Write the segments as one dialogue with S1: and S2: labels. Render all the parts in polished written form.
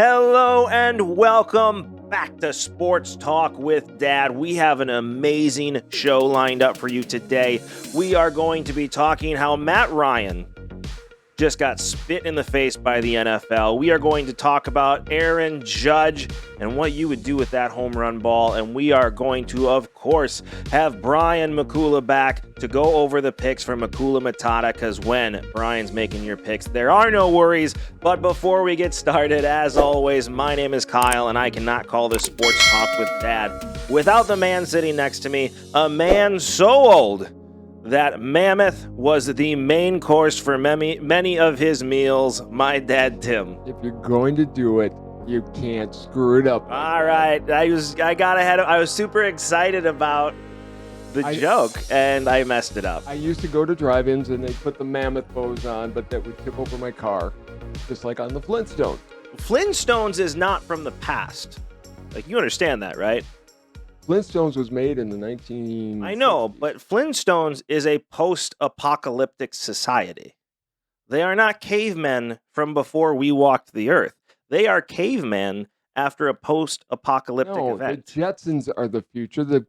S1: Hello and welcome back to Sports Talk with Dad. We have an amazing show lined up for you today. We are going to be talking how Matt Ryan just got spit in the face by the NFL. We are going to talk about Aaron Judge and what you would do with that home run ball. And we are going to, of course, have Brian Makula back to go over the picks for Makula Matata, because when Brian's making your picks, there are no worries. But before we get started, as always, my name is Kyle, and I cannot call this Sports Talk with Dad without the man sitting next to me, a man so old that mammoth was the main course for many of his meals, my dad, Tim.
S2: If you're going to do it, you can't screw it up.
S1: All right, I got ahead of. I was super excited about the joke, and I messed it up.
S2: I used to go to drive-ins, and they put the mammoth bows on, but that would tip over my car, just like on the Flintstones.
S1: Flintstones is not from the past. Like, you understand that, right?
S2: Flintstones was made in the 1960s.
S1: I know, but Flintstones is a post-apocalyptic society. They are not cavemen from before we walked the earth. They are cavemen after a post-apocalyptic event.
S2: The Jetsons are the future. The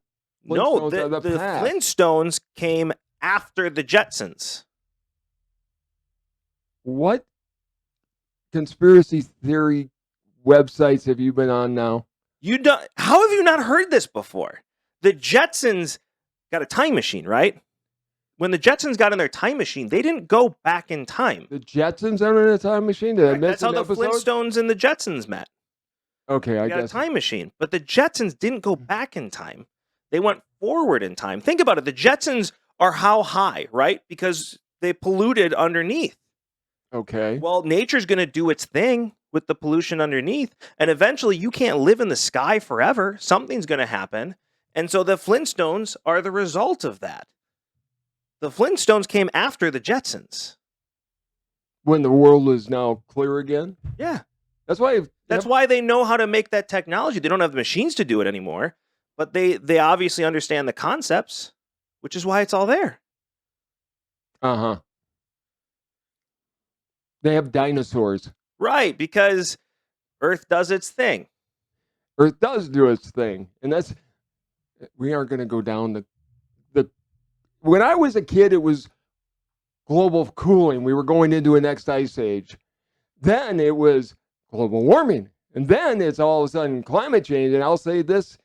S2: Flintstones are the past.
S1: Flintstones came after the Jetsons.
S2: What conspiracy theory websites have you been on now?
S1: How have you not heard this before? The Jetsons got a time machine, right? When the Jetsons got in their time machine, they didn't go back in time.
S2: The Jetsons are in a time machine? Did I miss
S1: That's how the Flintstones and the Jetsons met.
S2: Okay, I guess.
S1: They got a time machine. But the Jetsons didn't go back in time. They went forward in time. Think about it. The Jetsons are how high, right? Because they polluted underneath.
S2: Okay.
S1: Well, nature's going to do its thing with the pollution underneath, and eventually you can't live in the sky forever. Something's going to happen. And so the Flintstones are the result of that. The Flintstones came after the Jetsons.
S2: When the world is now clear again?
S1: Yeah.
S2: That's why
S1: they know how to make that technology. They don't have the machines to do it anymore, but they obviously understand the concepts, which is why it's all there.
S2: Uh-huh. They have dinosaurs.
S1: Right, because Earth does its thing.
S2: Earth does do its thing. And we aren't going to go down the when I was a kid, it was global cooling. We were going into an next ice age. Then it was global warming. And then it's all of a sudden climate change. And I'll say this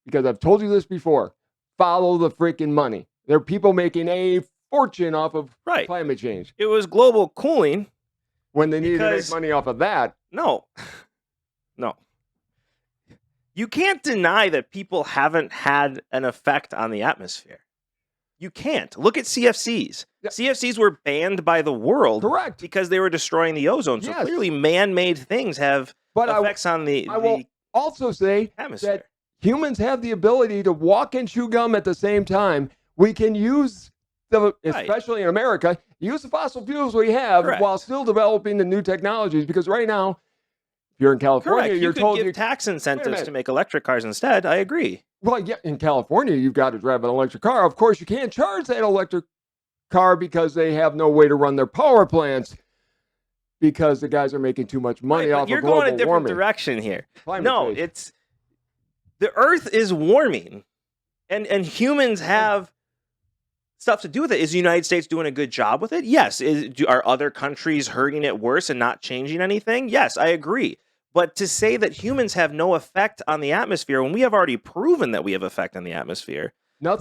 S2: because I've told you this before. Follow the freaking money. There are people making a fortune off of climate change.
S1: It was global cooling.
S2: When they needed to make money off of that.
S1: No. You can't deny that people haven't had an effect on the atmosphere. You can't. Look at CFCs. Yeah. CFCs were banned by the world.
S2: Correct.
S1: Because they were destroying the ozone. So clearly man-made things have effects on the
S2: I will also say
S1: atmosphere.
S2: That humans have the ability to walk and chew gum at the same time. We can use especially in America, use the fossil fuels we have while still developing the new technologies. Because right now, if you're in California, you're told
S1: you could give tax incentives to make electric cars instead. I agree.
S2: Well, yeah, in California, you've got to drive an electric car. Of course, you can't charge that electric car because they have no way to run their power plants because the guys are making too much money off of global warming.
S1: You're going a different direction here. It's the Earth is warming, and humans have stuff to do with it. Is the United States doing a good job with it? Yes. Are other countries hurting it worse and not changing anything? Yes, I agree. But to say that humans have no effect on the atmosphere when we have already proven that we have effect on the atmosphere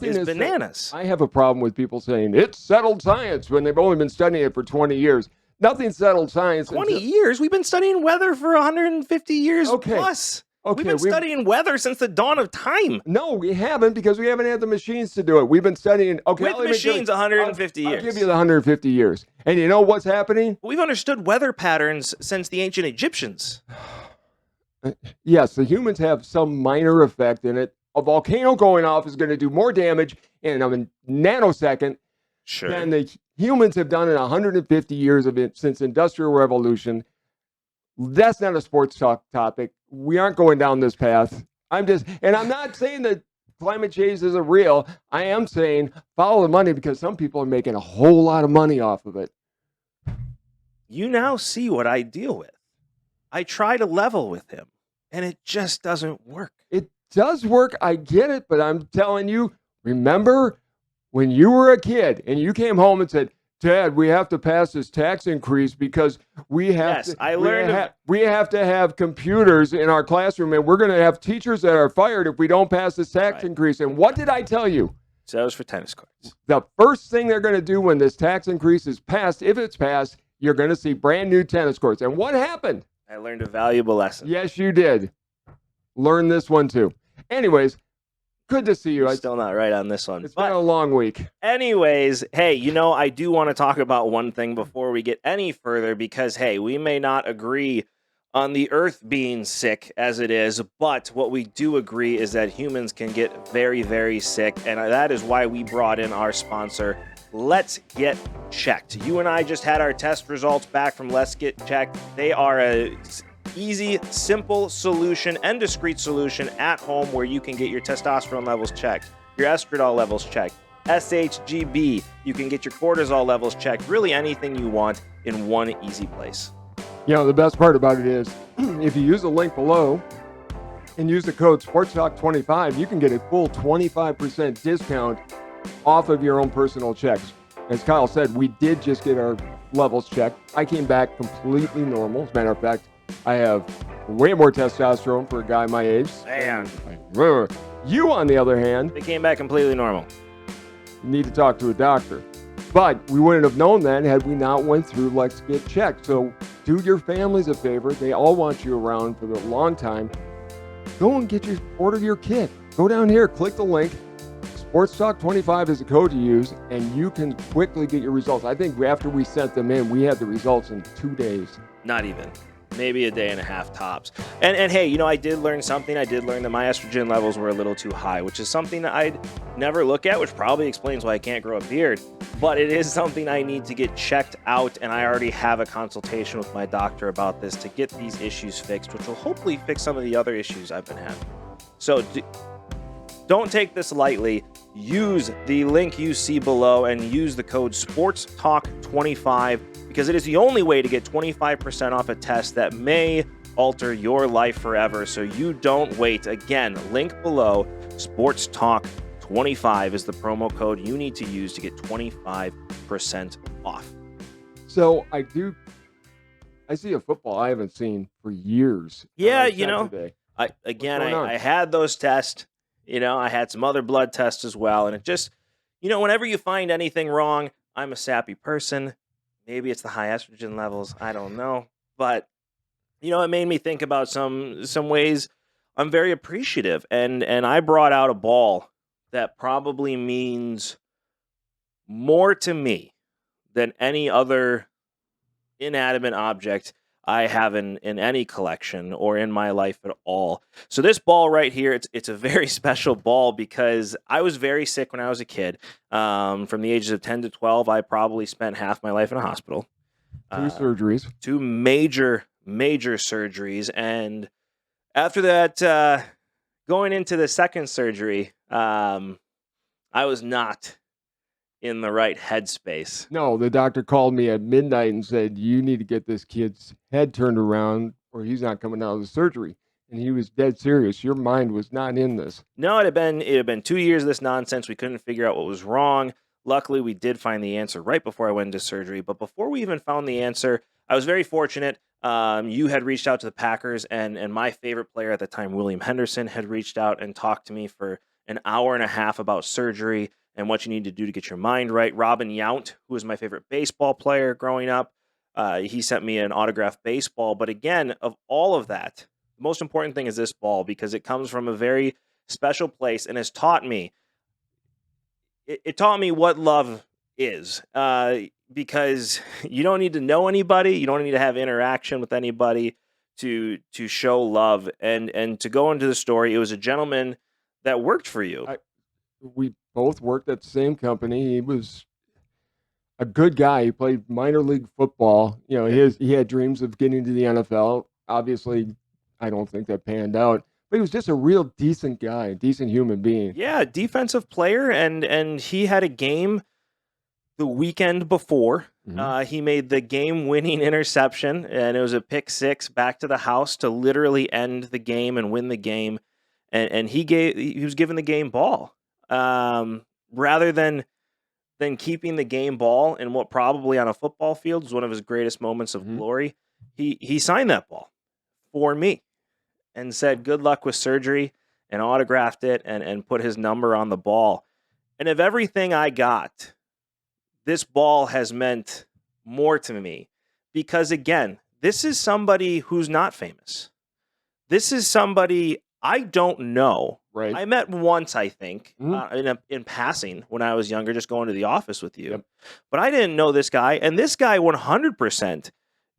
S1: is bananas.
S2: I have a problem with people saying it's settled science when they've only been studying it for 20 years. Nothing's settled science.
S1: 20 years? We've been studying weather for 150 years plus. We've been studying weather since the dawn of time.
S2: No, we haven't because we haven't had the machines to do it. We've been studying.
S1: With machines, 150 years.
S2: I'll give you the 150 years. And you know what's happening?
S1: We've understood weather patterns since the ancient Egyptians.
S2: Yes, the humans have some minor effect in it. A volcano going off is going to do more damage in a nanosecond than the humans have done in 150 years of it since Industrial Revolution. That's not a sports talk topic. We aren't going down this path. I'm not saying that climate change isn't real. I am saying follow the money because some people are making a whole lot of money off of it.
S1: You now see what I deal with. I try to level with him, and it just doesn't work.
S2: It does work. I get it, but I'm telling you, remember when you were a kid and you came home and said, Dad, we have to pass this tax increase because we have we have to have computers in our classroom, and we're going to have teachers that are fired if we don't pass this tax increase. And what did I tell you?
S1: So that was for tennis courts.
S2: The first thing they're going to do when this tax increase is passed, if it's passed, you're going to see brand new tennis courts. And what happened?
S1: I learned a valuable lesson.
S2: Yes, you did. Learn this one too. Anyways, good to see you.
S1: I'm still not right on this one.
S2: It's been a long week.
S1: Anyways, hey, I do want to talk about one thing before we get any further because, hey, we may not agree on the earth being sick as it is, but what we do agree is that humans can get very, very sick, and that is why we brought in our sponsor, Let's Get Checked. You and I just had our test results back from Let's Get Checked. They are a easy, simple solution and discreet solution at home where you can get your testosterone levels checked, your estradiol levels checked, SHGB, you can get your cortisol levels checked, really anything you want in one easy place.
S2: The best part about it is if you use the link below and use the code SportsTalk25, you can get a full 25% discount off of your own personal checks. As Kyle said, we did just get our levels checked. I came back completely normal. As a matter of fact, I have way more testosterone for a guy my age.
S1: Man.
S2: You, on the other hand,
S1: they came back completely normal.
S2: You need to talk to a doctor. But we wouldn't have known that had we not went through Let's Get Checked. So do your families a favor. They all want you around for a long time. Go and order your kit. Go down here, click the link. Sports Talk 25 is the code to use, and you can quickly get your results. I think after we sent them in, we had the results in 2 days.
S1: Not even. Maybe a day and a half tops. And hey, I did learn something. I did learn that my estrogen levels were a little too high, which is something that I'd never look at, which probably explains why I can't grow a beard. But it is something I need to get checked out, and I already have a consultation with my doctor about this to get these issues fixed, which will hopefully fix some of the other issues I've been having. So don't take this lightly. Use the link you see below and use the code SportsTalk25 because it is the only way to get 25% off a test that may alter your life forever. So you don't wait. Again, link below. SportsTalk25 is the promo code you need to use to get 25% off.
S2: So I see a football I haven't seen for years.
S1: Yeah, I had those tests. I had some other blood tests as well. And it just, whenever you find anything wrong, I'm a sappy person. Maybe it's the high estrogen levels. I don't know. But, it made me think about some ways I'm very appreciative. And I brought out a ball that probably means more to me than any other inanimate object I have in any collection or in my life at all. So this ball right here, it's a very special ball because I was very sick when I was a kid. From the ages of 10 to 12, I probably spent half my life in a hospital.
S2: 2 surgeries.
S1: 2 major surgeries. And after that, going into the second surgery, I was not in the right headspace.
S2: No, the doctor called me at midnight and said, you need to get this kid's head turned around or he's not coming out of the surgery. And he was dead serious. Your mind was not in this.
S1: No, it had been 2 years of this nonsense. We couldn't figure out what was wrong. Luckily, we did find the answer right before I went into surgery. But before we even found the answer, I was very fortunate. You had reached out to the Packers, and my favorite player at the time, William Henderson, had reached out and talked to me for an hour and a half about surgery and what you need to do to get your mind right. Robin Yount, who was my favorite baseball player growing up, he sent me an autographed baseball. But again, of all of that, the most important thing is this ball because it comes from a very special place and has taught me. It taught me what love is because you don't need to know anybody. You don't need to have interaction with anybody to show love. And to go into the story, it was a gentleman that worked for you.
S2: We both worked at the same company. He was a good guy. He played minor league football. He had dreams of getting to the NFL. Obviously, I don't think that panned out. But he was just a real decent guy, decent human being.
S1: Yeah, defensive player, and he had a game the weekend before. He made the game-winning interception, and it was a pick six back to the house to literally end the game and win the game. And he was given the game ball rather than keeping the game ball in what probably on a football field was one of his greatest moments of glory. He signed that ball for me and said good luck with surgery and autographed it and put his number on the ball. And of everything I got, this ball has meant more to me because, again, this is somebody who's not famous. This is somebody I don't know.
S2: Right.
S1: I met once, I think, in passing when I was younger, just going to the office with you. Yep. But I didn't know this guy, and this guy 100%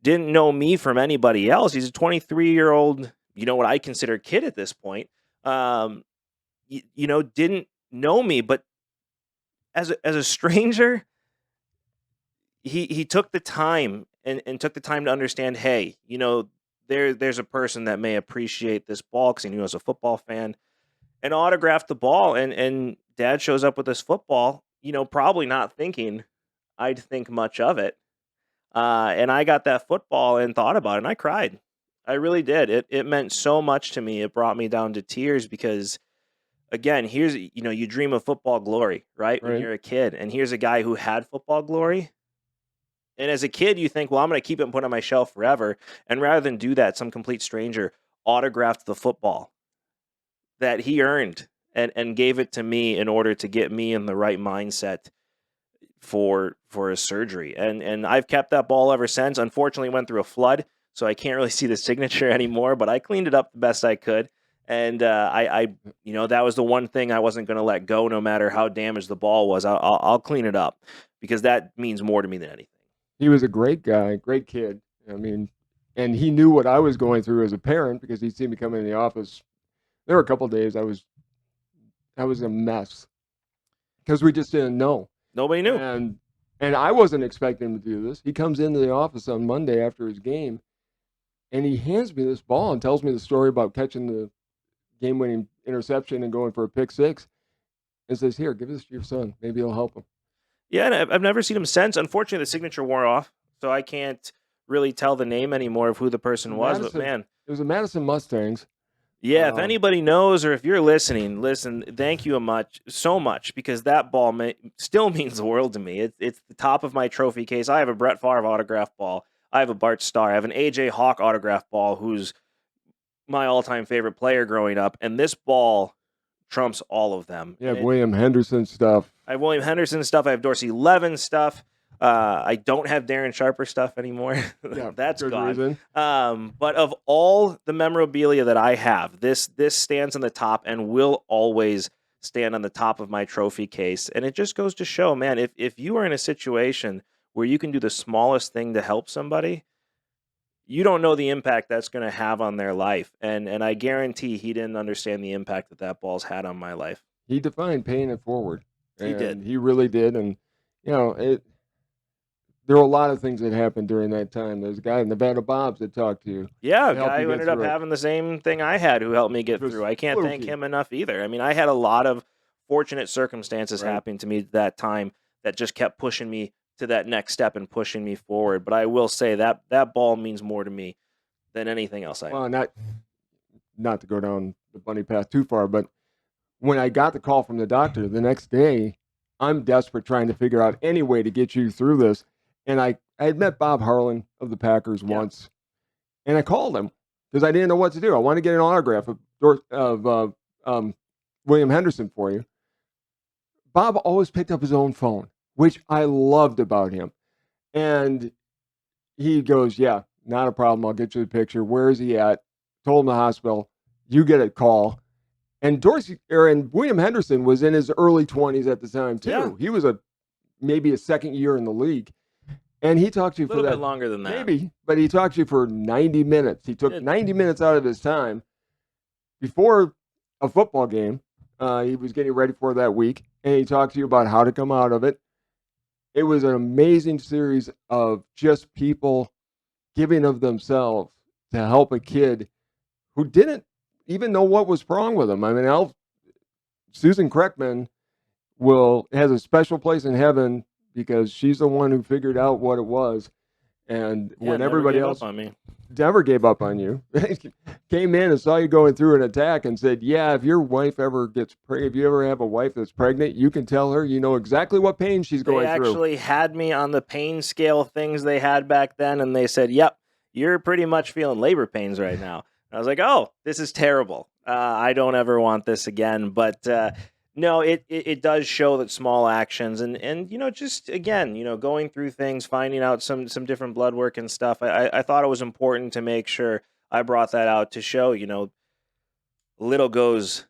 S1: didn't know me from anybody else. He's a 23-year-old, what I consider kid at this point. Didn't know me, but as a stranger, he took the time and took the time to understand, hey, there's a person that may appreciate this ball because he knew I was a football fan, and autographed the ball. And Dad shows up with this football, probably not thinking I'd think much of it. And I got that football and thought about it, and I cried. I really did. It meant so much to me. It brought me down to tears because, again, here's, you dream of football glory, right? When you're a kid, and here's a guy who had football glory. And as a kid, you think, well, I'm going to keep it and put it on my shelf forever. And rather than do that, some complete stranger autographed the football that he earned and gave it to me in order to get me in the right mindset for his surgery. And I've kept that ball ever since. Unfortunately, went through a flood, so I can't really see the signature anymore, but I cleaned it up the best I could. And I that was the one thing I wasn't going to let go, no matter how damaged the ball was. I'll clean it up because that means more to me than anything.
S2: He was a great guy, great kid. I mean, and he knew what I was going through as a parent because he'd seen me come in the office. There were a couple of days I was a mess because we just didn't know.
S1: Nobody knew.
S2: And I wasn't expecting him to do this. He comes into the office on Monday after his game, and he hands me this ball and tells me the story about catching the game-winning interception and going for a pick six, and says, "Here, give this to your son. Maybe it'll help him."
S1: Yeah, and I've never seen him since. Unfortunately, the signature wore off, so I can't really tell the name anymore of who the person was. But man,
S2: it was a Madison Mustangs.
S1: Yeah, if anybody knows or if you're listening, listen, thank you so much, because that ball still means the world to me. It's the top of my trophy case. I have a Brett Favre autograph ball. I have a Bart Starr. I have an A.J. Hawk autograph ball, who's my all-time favorite player growing up, and this ball trumps all of them.
S2: You have William Henderson stuff.
S1: I have William Henderson stuff. I have Dorsey Levin stuff. I don't have Darren Sharper stuff anymore.
S2: Yeah,
S1: that's gone. But of all the memorabilia that I have, this stands on the top and will always stand on the top of my trophy case. And it just goes to show, man, if you are in a situation where you can do the smallest thing to help somebody, you don't know the impact that's going to have on their life. And I guarantee he didn't understand the impact that ball's had on my life.
S2: He defined paying it forward.
S1: He did.
S2: He really did. And, there were a lot of things that happened during that time. There's a guy in Nevada Bobs that talked to you.
S1: Yeah, a guy who ended up having the same thing I had who helped me get through. I can't thank him enough either. I mean, I had a lot of fortunate circumstances happening to me at that time that just kept pushing me to that next step and pushing me forward. But I will say that ball means more to me than anything else I have.
S2: Not to go down the bunny path too far, but when I got the call from the doctor the next day, I'm desperate trying to figure out any way to get you through this. And I had met Bob Harlan of the Packers once, and I called him because I didn't know what to do. I wanted to get an autograph of William Henderson for you. Bob always picked up his own phone, which I loved about him. And he goes, "Yeah, not a problem. I'll get you the picture. Where is he at?" Told him the hospital. You get a call. And William Henderson was in his early 20s at the time, too. Yeah. He was maybe a second year in the league. And he talked to you for that. A little
S1: bit longer than that.
S2: Maybe, but he talked to you for 90 minutes. He took 90 minutes out of his time before a football game he was getting ready for that week, and he talked to you about how to come out of it. It was an amazing series of just people giving of themselves to help a kid who didn't even know what was wrong with him. I mean, Susan Kreckman has a special place in heaven because she's the one who figured out what it was. And when everybody else never gave up on you, came in and saw you going through an attack and said, yeah, if your wife ever gets pregnant, if you ever have a wife that's pregnant, you can tell her, you know exactly what pain she's going through.
S1: They actually had me on the pain scale things they had back then, and they said, yep, you're pretty much feeling labor pains right now. I was like, oh, this is terrible. I don't ever want this again. But no, it does show that small actions and just again, going through things, finding out some different blood work and stuff. I thought it was important to make sure I brought that out to show, little goes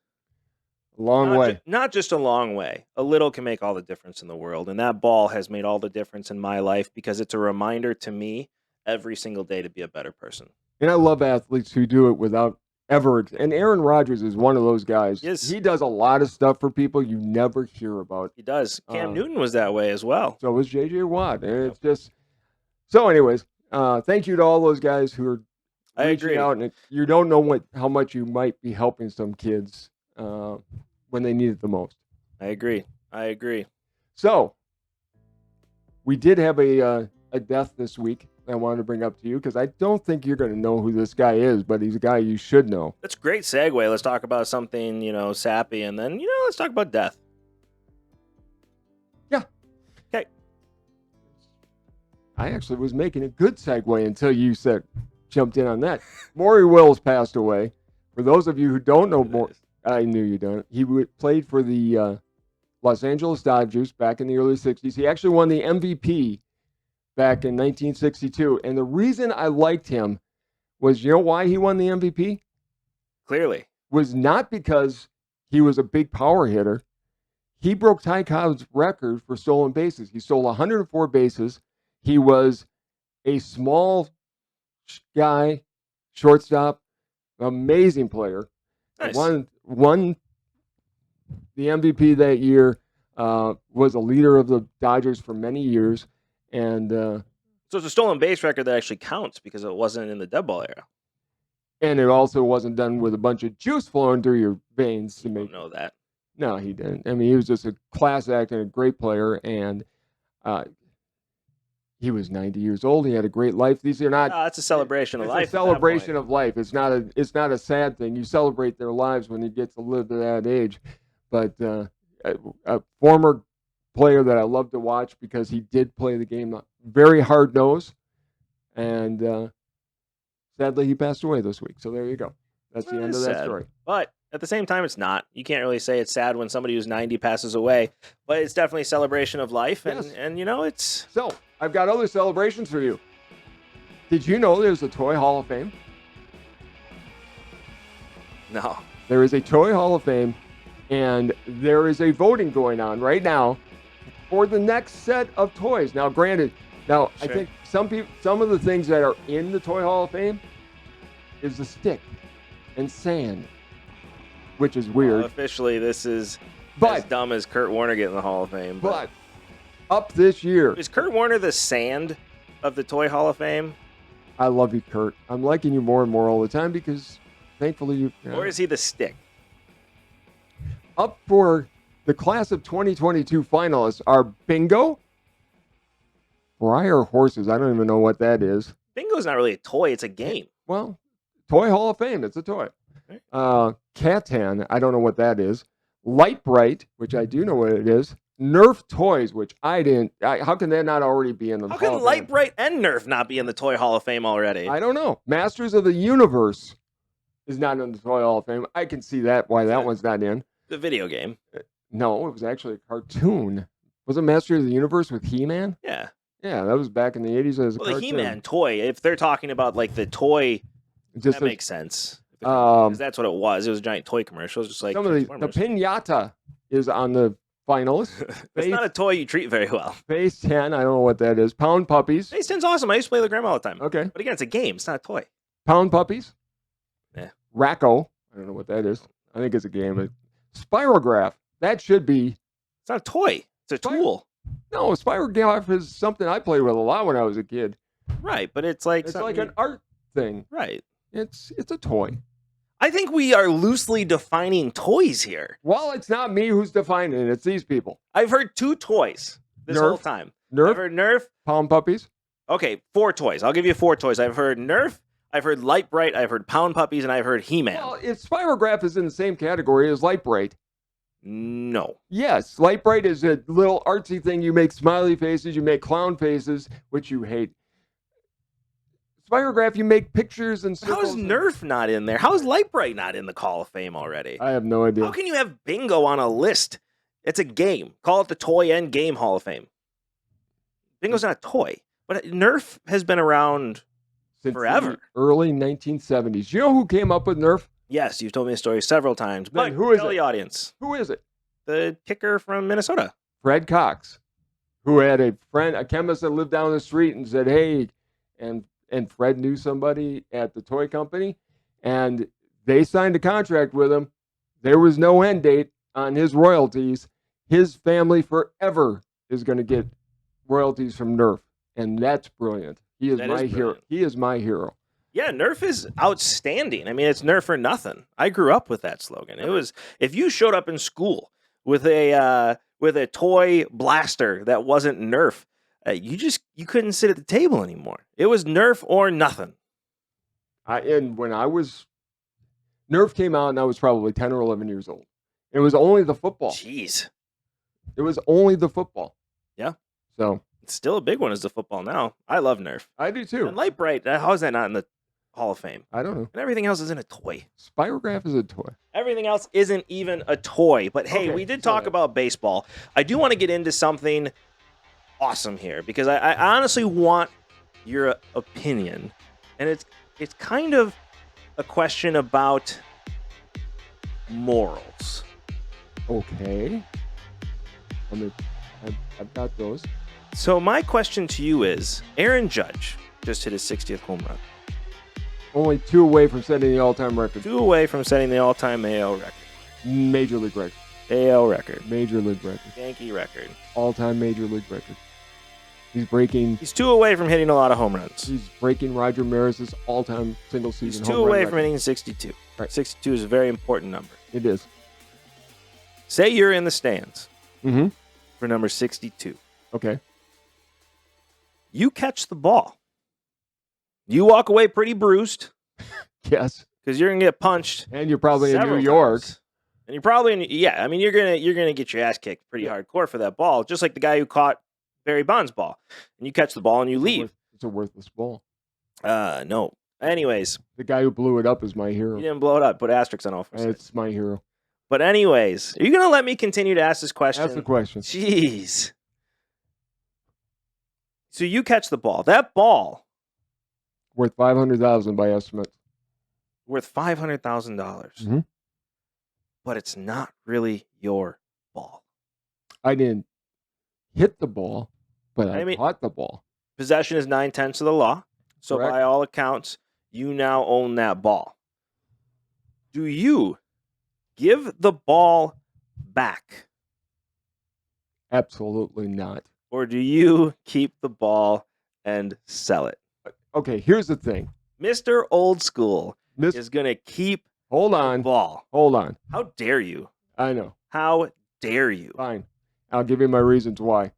S2: a long way.
S1: Not just a long way. A little can make all the difference in the world. And that ball has made all the difference in my life because it's a reminder to me every single day to be a better person.
S2: And I love athletes who do it without ever. And Aaron Rodgers is one of those guys.
S1: Yes.
S2: He does a lot of stuff for people you never hear about.
S1: He does. Cam Newton was that way as well.
S2: So was J.J. Watt. And it's just... So anyways, thank you to all those guys who are reaching out. And you don't know how much you might be helping some kids when they need it the most.
S1: I agree.
S2: So, we did have a death this week I wanted to bring up to you because I don't think you're going to know who this guy is, but he's a guy you should know.
S1: That's a great segue. Let's talk about something, sappy, and then, let's talk about death.
S2: Yeah.
S1: Okay.
S2: I actually was making a good segue until you jumped in on that. Maury Wills passed away. For those of you who don't know more, I knew you don't. He played for the Los Angeles Dodgers back in the early 60s. He actually won the MVP back in 1962. And the reason I liked him was, you know why he won the MVP?
S1: Clearly.
S2: Was not because he was a big power hitter. He broke Ty Cobb's record for stolen bases. He stole 104 bases. He was a small guy, shortstop, amazing player.
S1: Nice.
S2: Won the MVP that year, was a leader of the Dodgers for many years. And
S1: so it's a stolen base record that actually counts because it wasn't in the dead ball era.
S2: And it also wasn't done with a bunch of juice flowing through your veins to make.
S1: I don't know that.
S2: No, he didn't. I mean, he was just a class act and a great player. And he was 90 years old. He had a great life. These are not.
S1: It's a celebration of life.
S2: It's a celebration of life. It's not a sad thing. You celebrate their lives when you get to live to that age. But a former player that I love to watch because he did play the game very hard nosed, and sadly he passed away this week. So there you go. That's the end of that story.
S1: But at the same time, it's not. You can't really say it's sad when somebody who's 90 passes away, but it's definitely a celebration of life, and
S2: Yes.
S1: and it's.
S2: So I've got other celebrations for you. Did you know there's a Toy Hall of Fame?
S1: No.
S2: There is a Toy Hall of Fame, and there is a voting going on right now for the next set of toys. Now, granted, I think some of the things that are in the Toy Hall of Fame is the stick and sand, which is weird.
S1: Well, officially, this is as dumb as Kurt Warner getting the Hall of Fame.
S2: But up this year.
S1: Is Kurt Warner the sand of the Toy Hall of Fame?
S2: I love you, Kurt. I'm liking you more and more all the time because thankfully you...
S1: Or is he the stick?
S2: Up for the class of 2022 finalists are Bingo, Breyer Horses. I don't even know what that is.
S1: Bingo's not really a toy. It's a game.
S2: Well, Toy Hall of Fame. It's a toy. Catan. I don't know what that is. Light Bright, which I do know what it is. Nerf Toys, which I didn't. How can that not already be in the
S1: How
S2: Hall
S1: can
S2: of
S1: Light
S2: Fame?
S1: Bright and Nerf not be in the Toy Hall of Fame already?
S2: I don't know. Masters of the Universe is not in the Toy Hall of Fame. I can see why that one's not in.
S1: The video game.
S2: No, it was actually a cartoon. Was it Master of the Universe with He-Man?
S1: Yeah.
S2: Yeah, that was back in the 80s as a cartoon.
S1: The He-Man toy, if they're talking about like the toy, that makes sense. Because that's what it was. It was a giant toy commercial. It was just like
S2: some of the Pinata is on the finalists.
S1: It's not a toy you treat very well.
S2: Phase 10, I don't know what that is. Pound Puppies.
S1: Phase 10's awesome. I used to play with grandma all the time.
S2: Okay.
S1: But again, it's a game. It's not a toy.
S2: Pound Puppies.
S1: Yeah.
S2: Racco. I don't know what that is. I think it's a game. Spirograph. That should be.
S1: It's not a toy. It's a tool.
S2: No, Spirograph is something I played with a lot when I was a kid.
S1: Right, but it's like
S2: an art thing.
S1: Right.
S2: It's a toy.
S1: I think we are loosely defining toys here.
S2: Well, it's not me who's defining it. It's these people.
S1: I've heard two toys this whole time.
S2: Nerf.
S1: I've heard Nerf.
S2: Pound Puppies.
S1: Okay, 4 toys. I'll give you 4 toys. I've heard Nerf, I've heard Light Bright, I've heard Pound Puppies, and I've heard He-Man.
S2: Well, if Spirograph is in the same category as Light Bright.
S1: No.
S2: Yes, Light Bright is a little artsy thing. You make smiley faces, you make clown faces, which you hate. Spirograph, you make pictures and circles.
S1: How is Nerf not in there? How is Light Bright not in the Hall of Fame already?
S2: I have no idea.
S1: How can you have bingo on a list? It's a game. Call it the Toy and Game Hall of Fame. Bingo's not a toy, but Nerf has been around
S2: since
S1: forever.
S2: The early 1970s. You know who came up with Nerf?
S1: Yes, you've told me the story several times.
S2: Then
S1: But
S2: who is
S1: tell
S2: it?
S1: the audience.
S2: Who is it?
S1: The kicker from Minnesota.
S2: Fred Cox, who had a friend, a chemist that lived down the street and said, hey, and Fred knew somebody at the toy company, and they signed a contract with him. There was no end date on his royalties. His family forever is going to get royalties from Nerf, and that's brilliant. He is my hero. He is my hero.
S1: Yeah, Nerf is outstanding. I mean, it's Nerf or nothing. I grew up with that slogan. It was, if you showed up in school with a toy blaster that wasn't Nerf, you couldn't sit at the table anymore. It was Nerf or nothing.
S2: And when Nerf came out, and I was probably 10 or 11 years old. It was only the football.
S1: Jeez.
S2: It was only the football.
S1: Yeah.
S2: So
S1: it's still a big one as the football now. I love Nerf.
S2: I do too.
S1: And Light Bright, how is that not in the Hall of Fame?
S2: I don't know.
S1: And everything else isn't a toy.
S2: Spirograph is a toy.
S1: Everything else isn't even a toy. But hey, we did talk about baseball. I do want to get into something awesome here because I honestly want your opinion. And it's kind of a question about morals.
S2: Okay. I've got those.
S1: So my question to you is, Aaron Judge just hit his 60th home run.
S2: Only 2 away from setting the all-time record.
S1: 2 away from setting the all-time AL record.
S2: Major League record.
S1: AL record.
S2: Major League record.
S1: Yankee record.
S2: All-time Major League record. He's 2
S1: away from hitting a lot of home runs.
S2: He's breaking Roger Maris's all-time single-season home run.
S1: He's 2 away
S2: record.
S1: from hitting 62.
S2: Right.
S1: 62 is a very important number.
S2: It is.
S1: Say you're in the stands
S2: for
S1: number 62.
S2: Okay.
S1: You catch the ball. You walk away pretty bruised.
S2: Yes.
S1: Because you're gonna get punched.
S2: And you're probably in New York.
S1: And you're probably you're gonna get your ass kicked pretty hardcore for that ball, just like the guy who caught Barry Bonds' ball. And you catch the ball and you leave.
S2: It's a worthless ball.
S1: No. Anyways.
S2: The guy who blew it up is my hero.
S1: He didn't blow it up. Put asterisks on all four sides.
S2: It's my hero.
S1: But anyways, are you gonna let me continue to ask this question?
S2: Ask the question.
S1: Jeez. So you catch the ball. That ball
S2: worth $500,000 by estimates.
S1: Worth $500,000. But it's not really your ball.
S2: I didn't hit the ball, but I caught the ball.
S1: Possession is 9/10 of the law. So
S2: Correct.
S1: by all accounts, you now own that ball. Do you give the ball back?
S2: Absolutely not.
S1: Or do you keep the ball and sell it?
S2: Okay, here's the thing.
S1: Mr. Old School is going to keep the ball.
S2: Hold on.
S1: How dare you?
S2: I know.
S1: How dare you?
S2: Fine. I'll give you my reasons why.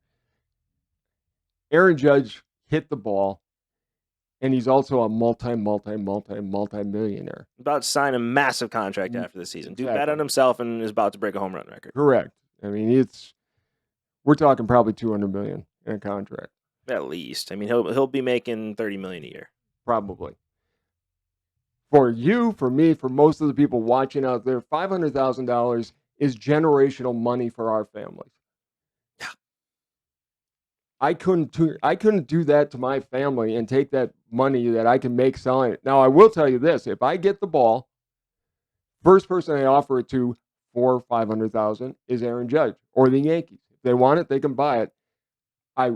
S2: Aaron Judge hit the ball, and he's also a multi-millionaire.
S1: About to sign a massive contract after the season. Dude bet on himself and is about to break a home run record.
S2: Correct. I mean, we're talking probably $200 million in a contract.
S1: At least. I mean, he'll be making $30 million a year.
S2: Probably. For you, for me, for most of the people watching out there, $500,000 is generational money for our families.
S1: Yeah.
S2: I couldn't do that to my family and take that money that I can make selling it. Now, I will tell you this. If I get the ball, first person I offer it to for $500,000 is Aaron Judge or the Yankees. If they want it, they can buy it.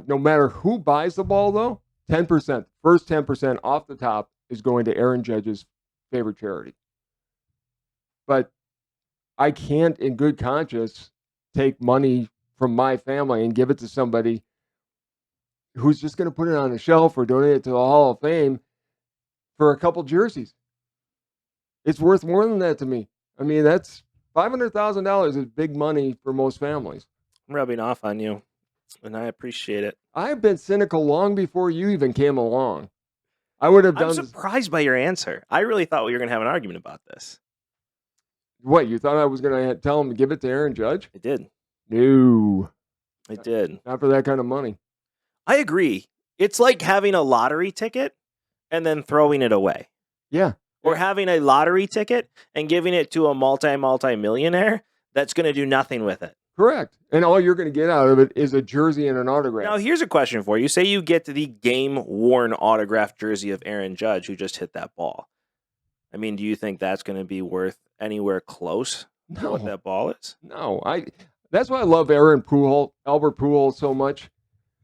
S2: No matter who buys the ball, though, 10%, first 10% off the top is going to Aaron Judge's favorite charity. But I can't, in good conscience, take money from my family and give it to somebody who's just going to put it on a shelf or donate it to the Hall of Fame for a couple jerseys. It's worth more than that to me. I mean, that's $500,000 is big money for most families.
S1: I'm rubbing off on you. And I appreciate it.
S2: I've been cynical long before you even came along. I would have done.
S1: I'm surprised by your answer. I really thought we were going to have an argument about this.
S2: What, you thought I was going to tell him to give it to Aaron Judge?
S1: I did.
S2: No.
S1: I did.
S2: Not for that kind of money.
S1: I agree. It's like having a lottery ticket and then throwing it away.
S2: Yeah.
S1: Or having a lottery ticket and giving it to a multi-millionaire that's going to do nothing with it.
S2: Correct. And all you're going to get out of it is a jersey and an autograph.
S1: Now, here's a question for you. Say you get the game-worn autographed jersey of Aaron Judge who just hit that ball. I mean, do you think that's going to be worth anywhere close to what that ball is?
S2: No. That's why I love Albert Pujols so much.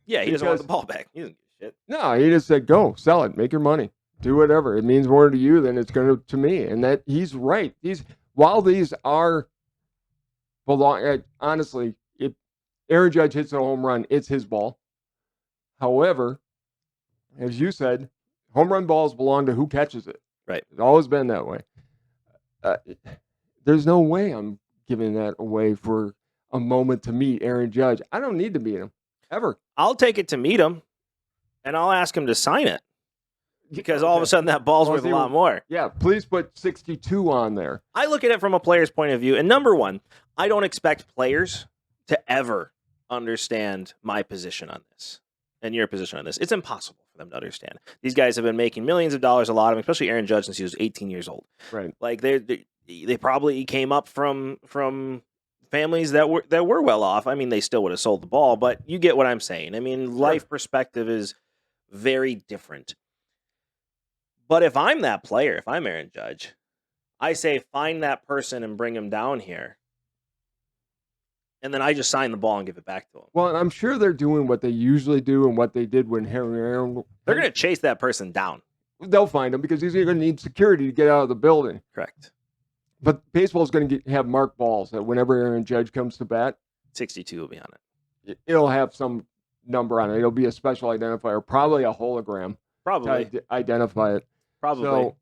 S1: Yeah, he doesn't want the ball back. He doesn't give a shit.
S2: No, he just said, go, sell it, make your money. Do whatever. It means more to you than it's going to me. And that he's right. While these are honestly, if Aaron Judge hits a home run, it's his ball. However, as you said, home run balls belong to who catches it.
S1: Right.
S2: It's always been that way. There's no way I'm giving that away for a moment to meet Aaron Judge. I don't need to meet him, ever.
S1: I'll take it to meet him, and I'll ask him to sign it. Because all of a sudden that ball's worth a lot more.
S2: Yeah, please put 62 on there.
S1: I look at it from a player's point of view. And number one, I don't expect players to ever understand my position on this and your position on this. It's impossible for them to understand. These guys have been making millions of dollars, a lot of them, especially Aaron Judge, since he was 18 years old.
S2: Right.
S1: Like they probably came up from families that were well off. I mean, they still would have sold the ball, but you get what I'm saying. I mean, life perspective is very different. But if I'm that player, if I'm Aaron Judge, I say find that person and bring him down here. And then I just sign the ball and give it back to him.
S2: Well, I'm sure they're doing what they usually do and what they did when Aaron.
S1: They're going to chase that person down.
S2: They'll find him because he's going to need security to get out of the building.
S1: Correct.
S2: But baseball's going to have marked balls that whenever Aaron Judge comes to bat,
S1: 62 will be on it.
S2: It'll have some number on it. It'll be a special identifier, probably a hologram.
S1: Probably.
S2: To identify it.
S1: Probably.
S2: So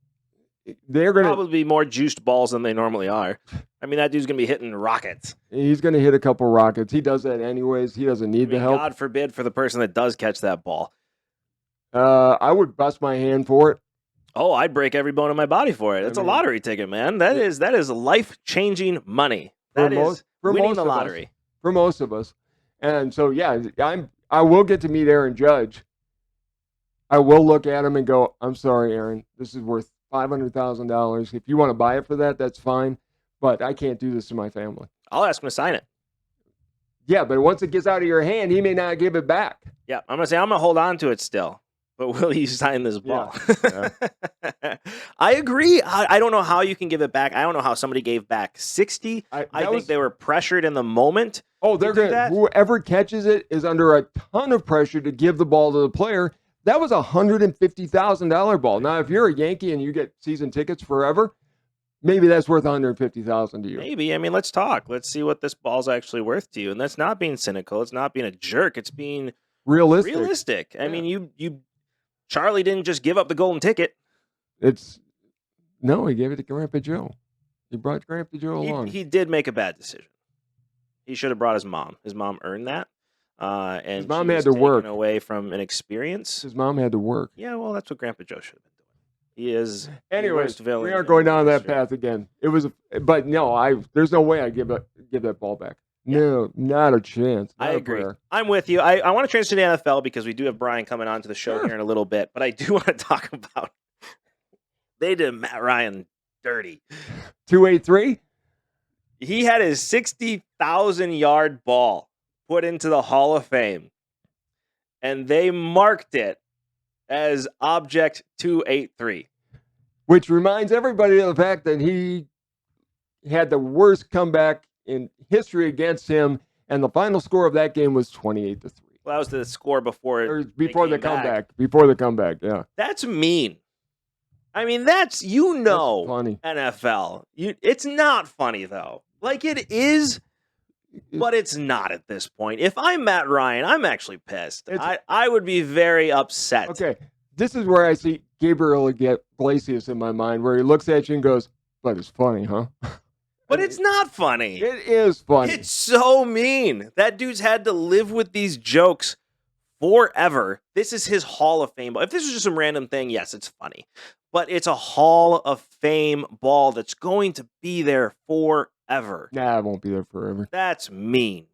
S2: they're going to
S1: probably be more juiced balls than they normally are. I mean, that dude's going to be hitting rockets.
S2: He's going to hit a couple rockets. He does that anyways. He doesn't need the help.
S1: God forbid for the person that does catch that ball.
S2: I would bust my hand for it.
S1: Oh, I'd break every bone in my body for it. It's a lottery ticket, man. That is life-changing money. That is winning the lottery.
S2: For most of us. And so, yeah, I will get to meet Aaron Judge. I will look at him and go, I'm sorry, Aaron, this is worth $500,000. If you want to buy it for that, that's fine. But I can't do this to my family.
S1: I'll ask him to sign it.
S2: Yeah, but once it gets out of your hand, he may not give it back.
S1: Yeah, I'm going to say, I'm going to hold on to it still. But will you sign this ball? Yeah. I agree. I don't know how you can give it back. I don't know how somebody gave back 60. I think they were pressured in the moment.
S2: Oh, they're going to. Whoever catches it is under a ton of pressure to give the ball to the player. That was a $150,000 ball. Now, if you're a Yankee and you get season tickets forever, maybe that's worth $150,000 to you.
S1: Maybe. I mean, let's talk. Let's see what this ball's actually worth to you. And that's not being cynical. It's not being a jerk. It's being realistic. I mean, you Charlie didn't just give up the golden ticket.
S2: No, he gave it to Grandpa Joe. He brought Grandpa Joe along.
S1: He did make a bad decision. He should have brought his mom. His mom earned that. And his
S2: mom had to work
S1: away from an experience.
S2: His mom had to work.
S1: Yeah, well, that's what Grandpa Joe should have been doing. He is.
S2: Anyways, we aren't going down that path again. But no, there's no way I give that ball back. Yeah. No, not a chance.
S1: I agree. I'm with you. I want to transition to the NFL because we do have Brian coming on to the show here in a little bit. But I do want to talk about they did Matt Ryan dirty.
S2: 283.
S1: He had his 60,000-yard ball put into the Hall of Fame, and they marked it as Object 283.
S2: Which reminds everybody of the fact that he had the worst comeback in history against him, and the final score of that game was 28-3.
S1: Well, that was the score before
S2: the comeback. Before the comeback, yeah.
S1: That's mean. I mean, that's
S2: funny.
S1: NFL. It's not funny, though. Like, it is, but it's not at this point. If I'm Matt Ryan, I'm actually pissed. I would be very upset.
S2: Okay, this is where I see Gabriel Iglesias in my mind, where he looks at you and goes, but it's funny, huh?
S1: But it's not funny.
S2: It is funny.
S1: It's so mean. That dude's had to live with these jokes forever. This is his Hall of Fame ball. If this was just some random thing, yes, it's funny. But it's a Hall of Fame ball that's going to be there forever.
S2: Nah, it won't be there forever.
S1: That's mean.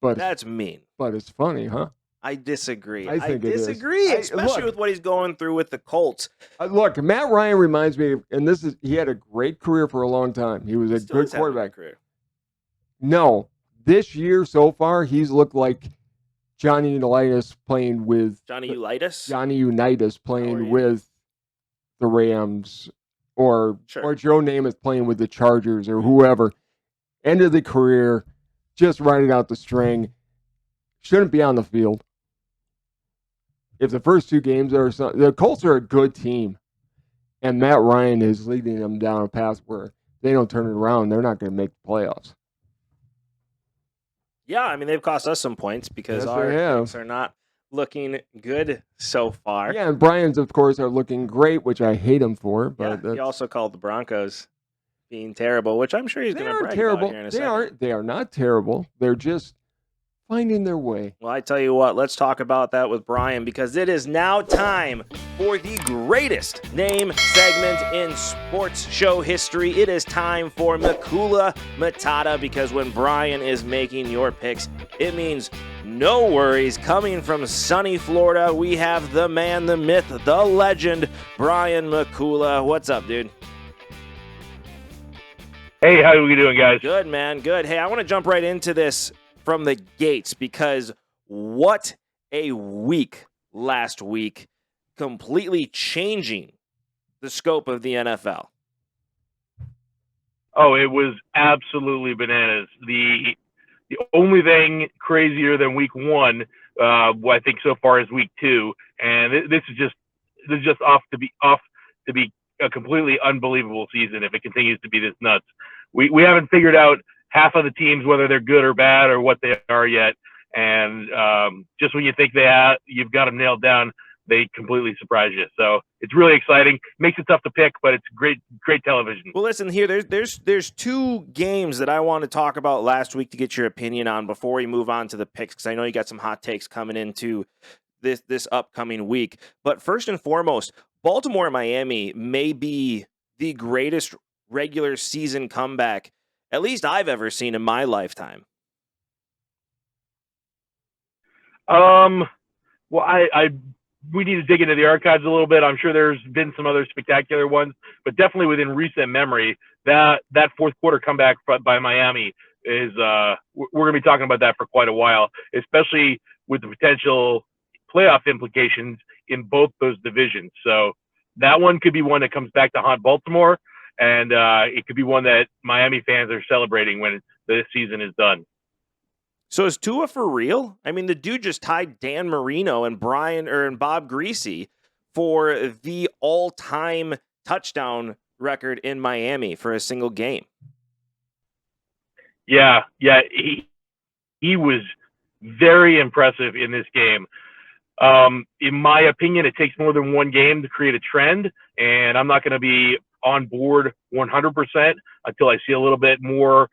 S2: But
S1: that's mean.
S2: But it's funny, huh?
S1: I disagree.
S2: I
S1: disagree, especially with what he's going through with the Colts.
S2: Look, Matt Ryan reminds me, and he had a great career for a long time. He was a good quarterback.
S1: Career.
S2: No, this year so far, he's looked like Johnny Unitas playing with
S1: Johnny Unitas
S2: playing with the Rams, or Joe Namath playing with the Chargers, or whoever. End of the career, just running out the string. Shouldn't be on the field. If the first two games are the Colts are a good team, and Matt Ryan is leading them down a path where they don't turn it around, they're not going to make the playoffs.
S1: Yeah, I mean, they've cost us some points because our picks are not looking good so far.
S2: Yeah, and Brian's, of course, are looking great, which I hate him for. But
S1: he also called the Broncos being terrible, which I'm sure he's going to brag about here in a second.
S2: They are not terrible. They're just finding their way.
S1: Well, I tell you what, let's talk about that with Brian, because it is now time for the greatest name segment in sports show history. It is time for Makula Matata, because when Brian is making your picks, it means no worries. Coming from sunny Florida, we have the man, the myth, the legend, Brian Makula. What's up, dude?
S3: Hey, how are we doing, guys?
S1: Good, man. Good. Hey, I want to jump right into this from the gates, because what a week last week, completely changing the scope of the NFL.
S3: Oh, it was absolutely bananas. The only thing crazier than week one, I think so far, is week two, and this is just off to be a completely unbelievable season if it continues to be this nuts. We haven't figured out half of the teams, whether they're good or bad or what they are yet. And just when you think you've got them nailed down, they completely surprise you. So it's really exciting. Makes it tough to pick, but it's great television.
S1: Well, listen here. There's two games that I want to talk about last week to get your opinion on before we move on to the picks, because I know you got some hot takes coming into this upcoming week. But first and foremost, Baltimore and Miami may be the greatest regular season comeback at least I've ever seen in my lifetime.
S3: Well, we need to dig into the archives a little bit. I'm sure there's been some other spectacular ones, but definitely within recent memory, that fourth quarter comeback by Miami is we're going to be talking about that for quite a while, especially with the potential playoff implications in both those divisions. So that one could be one that comes back to haunt Baltimore, and it could be one that Miami fans are celebrating when the season is done.
S1: So is Tua for real? I mean, the dude just tied Dan Marino and Bob Greasy for the all-time touchdown record in Miami for a single game.
S3: Yeah, he was very impressive in this game. In my opinion, it takes more than one game to create a trend, and I'm not going to be on board 100% until I see a little bit more,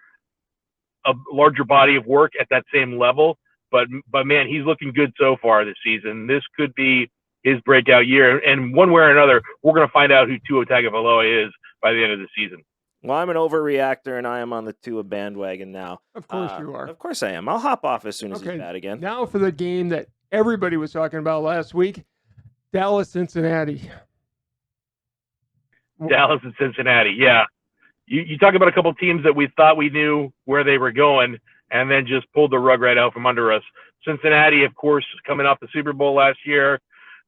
S3: a larger body of work at that same level. But man, he's looking good so far this season. This could be his breakout year, and one way or another, we're going to find out who Tua Tagovailoa is by the end of the season.
S1: Well, I'm an overreactor, and I am on the Tua bandwagon now.
S2: Of course you are.
S1: Of course I am. I'll hop off as soon as he's bad again.
S2: Now for the game that everybody was talking about last week, Dallas-Cincinnati.
S3: Dallas and Cincinnati, yeah. You talk about a couple of teams that we thought we knew where they were going and then just pulled the rug right out from under us. Cincinnati, of course, coming off the Super Bowl last year,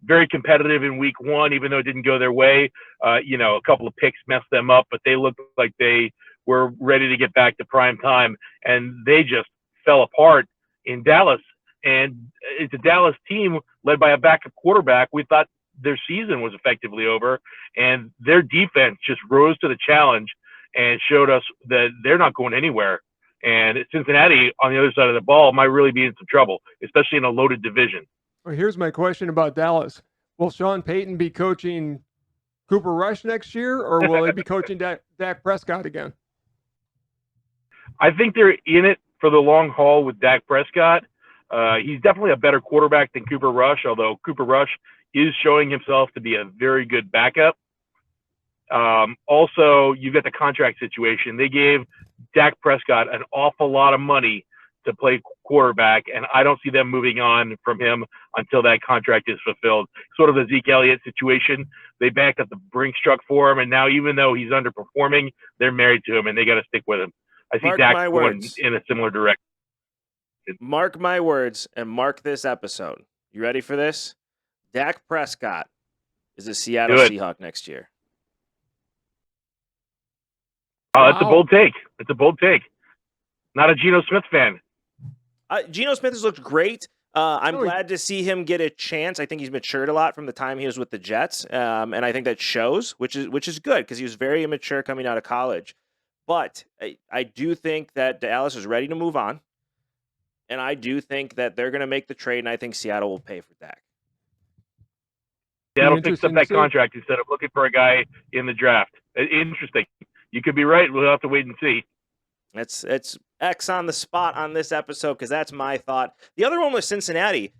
S3: very competitive in week one, even though it didn't go their way. A couple of picks messed them up, but they looked like they were ready to get back to prime time, and they just fell apart in Dallas. And it's a Dallas team led by a backup quarterback. We thought their season was effectively over, and their defense just rose to the challenge and showed us that they're not going anywhere. And Cincinnati, on the other side of the ball, might really be in some trouble, especially in a loaded division.
S2: Well, here's my question about Dallas. Will Sean Payton be coaching Cooper Rush next year, or will he be coaching Dak Prescott again?
S3: I think they're in it for the long haul with Dak Prescott. He's definitely a better quarterback than Cooper Rush, although Cooper Rush is showing himself to be a very good backup. Also, you've got the contract situation. They gave Dak Prescott an awful lot of money to play quarterback, and I don't see them moving on from him until that contract is fulfilled. Sort of the Zeke Elliott situation. They backed up the Brinks truck for him, and now even though he's underperforming, they're married to him, and they got to stick with him. I see Dak going in a similar direction.
S1: Mark my words and mark this episode. You ready for this? Dak Prescott is a Seattle Seahawk next year.
S3: Oh, that's a bold take. It's a bold take. Not a Geno Smith fan.
S1: Geno Smith has looked great. I'm glad to see him get a chance. I think he's matured a lot from the time he was with the Jets, and I think that shows, which is good because he was very immature coming out of college. But I do think that Dallas is ready to move on, and I do think that they're going to make the trade, and I think Seattle will pay for Dak.
S3: Seattle picks up that contract instead of looking for a guy in the draft. Interesting. You could be right. We'll have to wait and see.
S1: It's X on the spot on this episode because that's my thought. The other one was Cincinnati.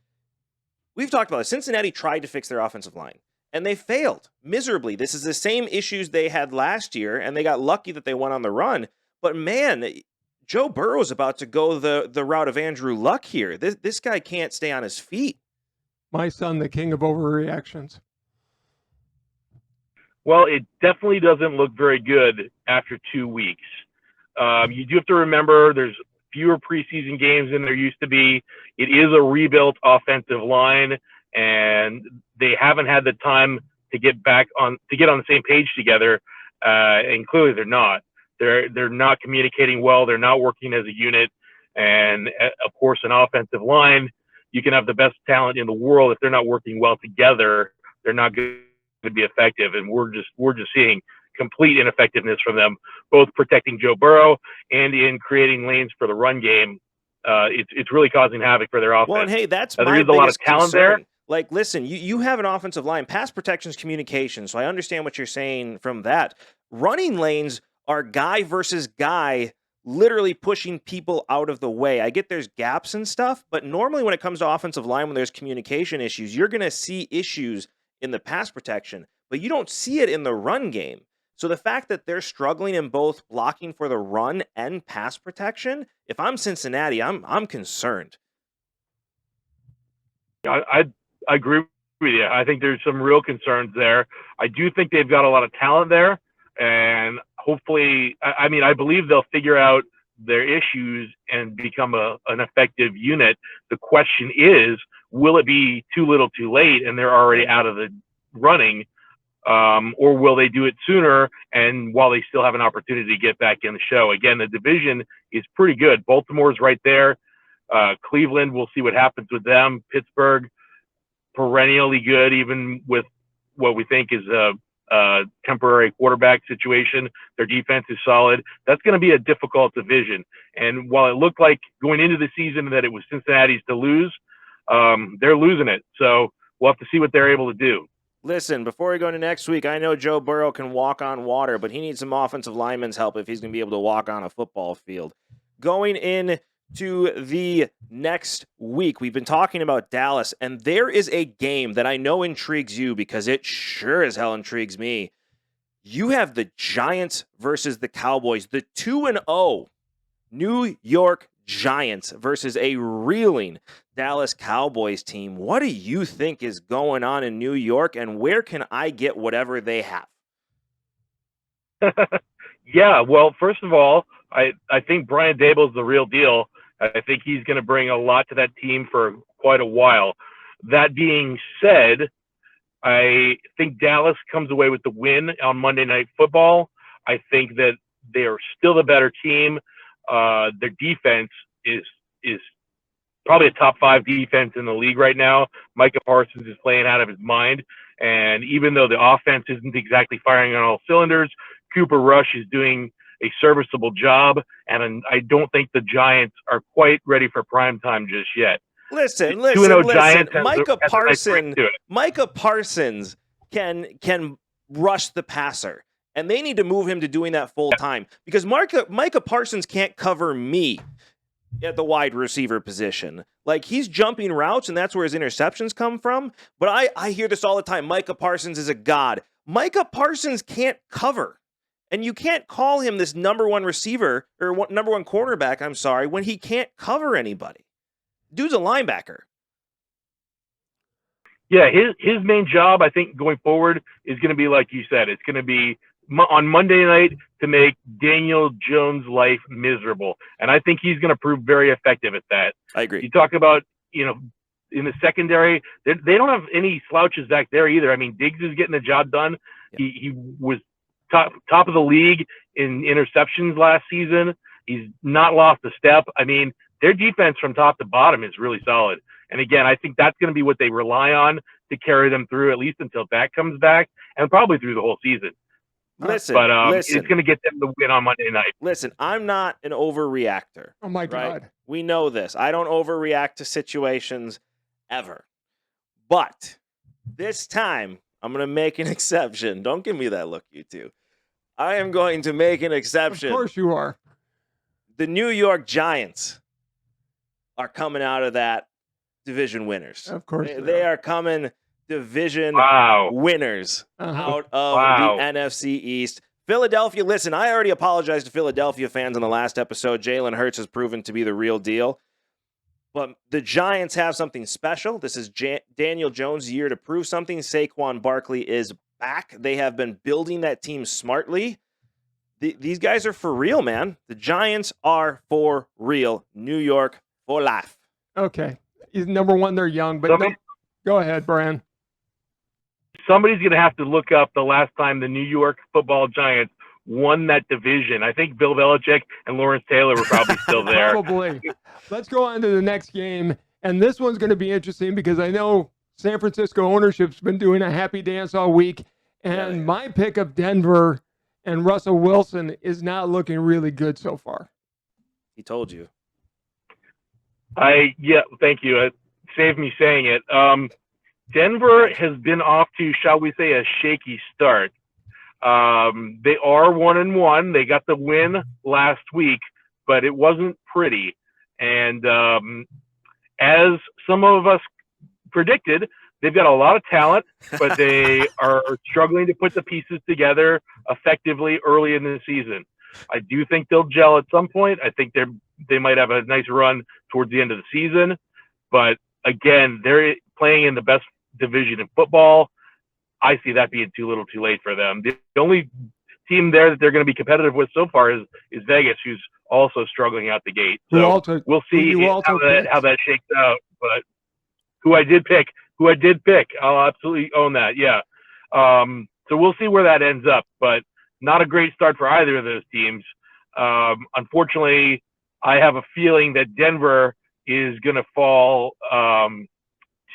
S1: We've talked about it. Cincinnati tried to fix their offensive line, and they failed miserably. This is the same issues they had last year, and they got lucky that they went on the run. But, man, Joe Burrow's about to go the route of Andrew Luck here. This guy can't stay on his feet.
S2: My son, the king of overreactions.
S3: Well, it definitely doesn't look very good after 2 weeks. You do have to remember there's fewer preseason games than there used to be. It is a rebuilt offensive line, and they haven't had the time to get on the same page together. And clearly they're not. They're not communicating well. They're not working as a unit. And of course, an offensive line, you can have the best talent in the world. If they're not working well together, they're not going to be effective. And we're just seeing complete ineffectiveness from them, both protecting Joe Burrow and in creating lanes for the run game. It's really causing havoc for their offense.
S1: Well, and hey, that's
S3: there is a lot of talent there.
S1: Like, listen, you have an offensive line, pass protection's communication, so I understand what you're saying from that. Running lanes are guy versus guy, literally pushing people out of the way. I get there's gaps and stuff, but normally when it comes to offensive line, when there's communication issues, you're going to see issues in the pass protection, but you don't see it in the run game. So the fact that they're struggling in both blocking for the run and pass protection, if I'm Cincinnati, I'm concerned.
S3: I agree with you. I think there's some real concerns there. I do think they've got a lot of talent there, and hopefully, I believe they'll figure out their issues and become an effective unit. The question is, will it be too little too late and they're already out of the running? Or will they do it sooner and while they still have an opportunity to get back in the show? Again, the division is pretty good. Baltimore's right there. Cleveland, we'll see what happens with them. Pittsburgh, perennially good, even with what we think is a temporary quarterback situation. Their defense is solid. That's going to be a difficult division. And while it looked like going into the season that it was Cincinnati's to lose, they're losing it. So we'll have to see what they're able to do.
S1: Listen, before we go into next week, I know Joe Burrow can walk on water, but he needs some offensive linemen's help if he's going to be able to walk on a football field. Going into the next week, we've been talking about Dallas, and there is a game that I know intrigues you because it sure as hell intrigues me. You have the Giants versus the Cowboys, the 2-0 New York Giants versus a reeling Dallas Cowboys team. What do you think is going on in New York, and where can I get whatever they have?
S3: Yeah, well, first of all, I think Brian Daboll's the real deal. I think he's going to bring a lot to that team for quite a while. That being said, I think Dallas comes away with the win on Monday Night Football. I think that they are still the better team. Their defense is probably a top 5 defense in the league right now. Micah Parsons is playing out of his mind. And even though the offense isn't exactly firing on all cylinders, Cooper Rush is doing a serviceable job. And I don't think the Giants are quite ready for prime time just yet.
S1: Listen. Micah Parsons can rush the passer. And they need to move him to doing that full time because Micah Parsons can't cover me at the wide receiver position. Like, he's jumping routes, and that's where his interceptions come from. But I hear this all the time. Micah Parsons is a god. Micah Parsons can't cover. And you can't call him this number one receiver or number one cornerback, I'm sorry, when he can't cover anybody. Dude's a linebacker.
S3: Yeah, his main job, I think, going forward is going to be, like you said, it's going to be on Monday night to make Daniel Jones' life miserable. And I think he's going to prove very effective at that.
S1: I agree.
S3: You talk about, in the secondary, they don't have any slouches back there either. I mean, Diggs is getting the job done. Yeah. He was top of the league in interceptions last season. He's not lost a step. I mean, their defense from top to bottom is really solid. And again, I think that's going to be what they rely on to carry them through, at least until Dak comes back, and probably through the whole season.
S1: Listen,
S3: it's going to get them to win on Monday night.
S1: Listen, I'm not an overreactor.
S2: Oh, my God.
S1: Right? We know this. I don't overreact to situations ever. But this time, I'm going to make an exception. Don't give me that look, you two. I am going to make an exception.
S2: Of course you are.
S1: The New York Giants are coming out of that division winners.
S2: Of course
S1: they are coming division winners out of the NFC East. Philadelphia, listen, I already apologized to Philadelphia fans in the last episode. Jalen Hurts has proven to be the real deal. But the Giants have something special. This is Daniel Jones' year to prove something. Saquon Barkley is back. They have been building that team smartly. These guys are for real, man. The Giants are for real. New York for life.
S2: Okay. Number one, they're young, but go ahead, Brian.
S3: Somebody's going to have to look up the last time the New York Football Giants won that division. I think Bill Belichick and Lawrence Taylor were probably still there.
S2: Probably. Let's go on to the next game. And this one's going to be interesting because I know San Francisco ownership's been doing a happy dance all week. And my pick of Denver and Russell Wilson is not looking really good so far.
S1: He told you.
S3: Thank you. It saved me saying it. Denver has been off to, shall we say, a shaky start. They are 1-1. They got the win last week, but it wasn't pretty. And as some of us predicted, they've got a lot of talent, but they are struggling to put the pieces together effectively early in the season. I do think they'll gel at some point. I think they might have a nice run towards the end of the season. But again, they're playing in the best division in football. I see that being too little too late for them. The only team there that they're going to be competitive with so far is Vegas, who's also struggling out the gate. So we'll see how that shakes out. But who I did pick, I'll absolutely own that. Yeah. So we'll see where that ends up. But not a great start for either of those teams. Unfortunately, I have a feeling that Denver is going to fall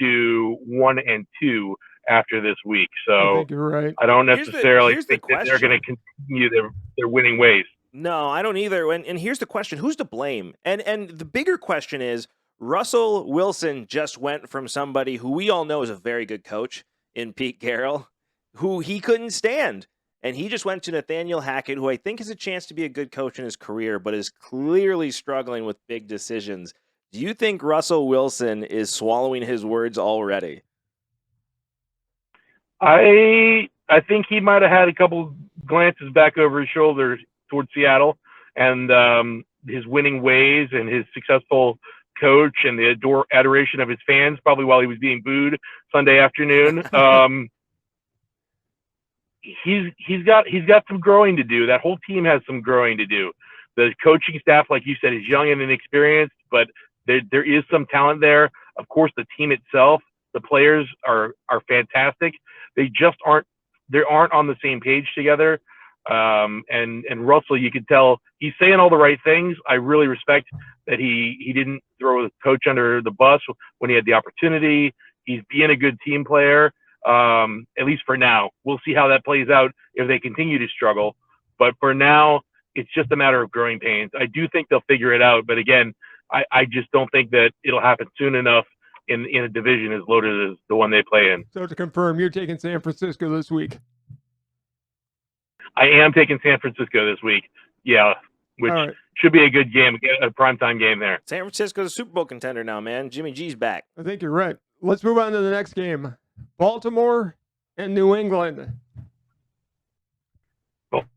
S3: to 1-2 after this week. So
S2: I think you're right.
S3: I don't necessarily think that they're going to continue their winning ways.
S1: No, I don't either. And here's the question: who's to blame? And the bigger question is, Russell Wilson just went from somebody who we all know is a very good coach in Pete Carroll, who he couldn't stand. And he just went to Nathaniel Hackett, who I think has a chance to be a good coach in his career, but is clearly struggling with big decisions. Do you think Russell Wilson is swallowing his words already?
S3: I think he might have had a couple glances back over his shoulder towards Seattle and his winning ways and his successful coach and the adoration of his fans, probably while he was being booed Sunday afternoon. He's got some growing to do. That whole team has some growing to do. The coaching staff, like you said, is young and inexperienced, but there is some talent there. Of course, the team itself, the players are fantastic. They just aren't on the same page together. And Russell, you can tell he's saying all the right things. I really respect that he didn't throw the coach under the bus when he had the opportunity. He's being a good team player. At least for now. We'll see how that plays out if they continue to struggle. But for now, it's just a matter of growing pains. I do think they'll figure it out. But again, I just don't think that it'll happen soon enough in a division as loaded as the one they play in.
S2: So to confirm, you're taking San Francisco this week.
S3: I am taking San Francisco this week. Yeah, which should be a good game, a primetime game there.
S1: San Francisco's a Super Bowl contender now, man. Jimmy G's back.
S2: I think you're right. Let's move on to the next game. Baltimore and New England.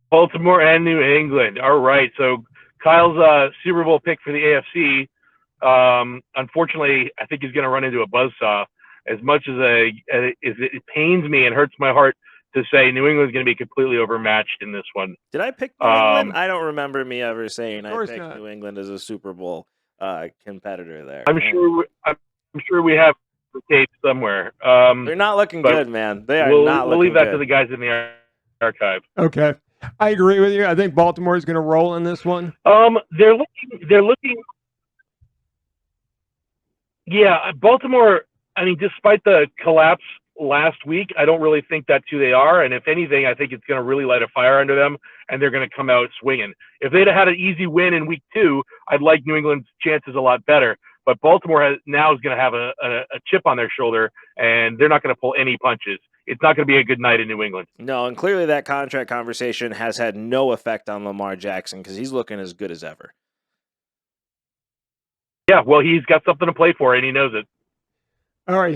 S3: Baltimore and New England. All right. So Kyle's Super Bowl pick for the AFC. Unfortunately, I think he's going to run into a buzzsaw. As much as it pains me and hurts my heart to say New England's going to be completely overmatched in this one.
S1: Did I pick New England? I don't remember me ever saying I picked New England as a Super Bowl competitor there.
S3: I'm sure we have the tape somewhere.
S1: They're not looking good, man. They are not looking good.
S3: We'll leave that to the guys in the archive.
S2: Okay. I agree with you. I think Baltimore is going to roll in this one.
S3: They're looking. Yeah, Baltimore. I mean, despite the collapse last week, I don't really think that's who they are. And if anything, I think it's going to really light a fire under them, and they're going to come out swinging. If they'd have had an easy win in week 2, I'd like New England's chances a lot better. But Baltimore now is going to have a chip on their shoulder, and they're not going to pull any punches. It's not going to be a good night in New England.
S1: No, and clearly that contract conversation has had no effect on Lamar Jackson because he's looking as good as ever.
S3: Yeah, well, he's got something to play for, and he knows it.
S2: All right,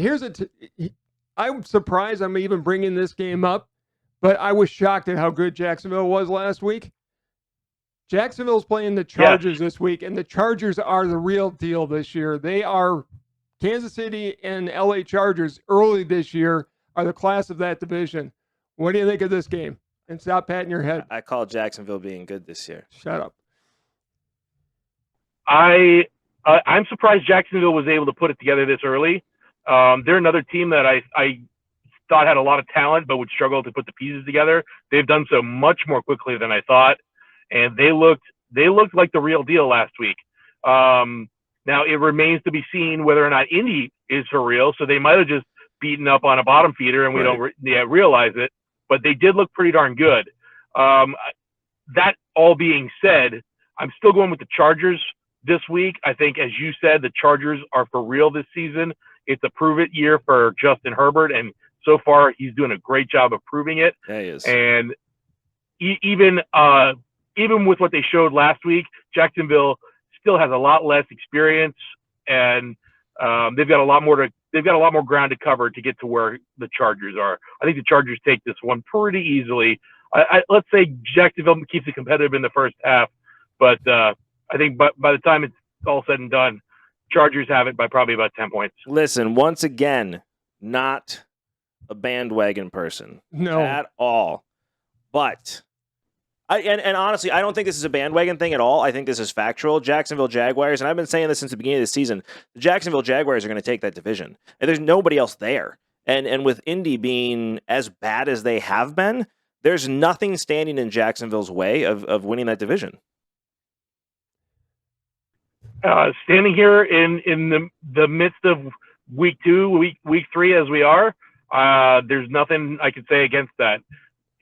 S2: I'm surprised I'm even bringing this game up, but I was shocked at how good Jacksonville was last week. Jacksonville's playing the Chargers this week, and the Chargers are the real deal this year. They are Kansas City and LA Chargers early this year are the class of that division. What do you think of this game? And stop patting your head.
S1: I call Jacksonville being good this year.
S2: Shut up.
S3: I'm surprised Jacksonville was able to put it together this early. They're another team that I thought had a lot of talent but would struggle to put the pieces together. They've done so much more quickly than I thought, and they looked like the real deal last week. Now it remains to be seen whether or not Indy is for real. So they might have just beaten up on a bottom feeder and we don't realize it, but they did look pretty darn good. That all being said, I'm still going with the Chargers this week. I think, as you said, the Chargers are for real this season. It's a prove-it year for Justin Herbert, and so far he's doing a great job of proving it.
S1: Yeah, he is.
S3: And even with what they showed last week, Jacksonville still has a lot less experience, and they've got a lot more ground to cover to get to where the Chargers are. I think the Chargers take this one pretty easily. Let's say Jacksonville keeps it competitive in the first half, but I think by the time it's all said and done, Chargers have it by probably about 10 points.
S1: Listen, once again, not a bandwagon person.
S2: No.
S1: At all. But, and honestly, I don't think this is a bandwagon thing at all. I think this is factual. Jacksonville Jaguars, and I've been saying this since the beginning of the season, the Jacksonville Jaguars are going to take that division. And there's nobody else there. And with Indy being as bad as they have been, there's nothing standing in Jacksonville's way of winning that division.
S3: Standing here in the midst of week 2, week 3 as we are, there's nothing I could say against that.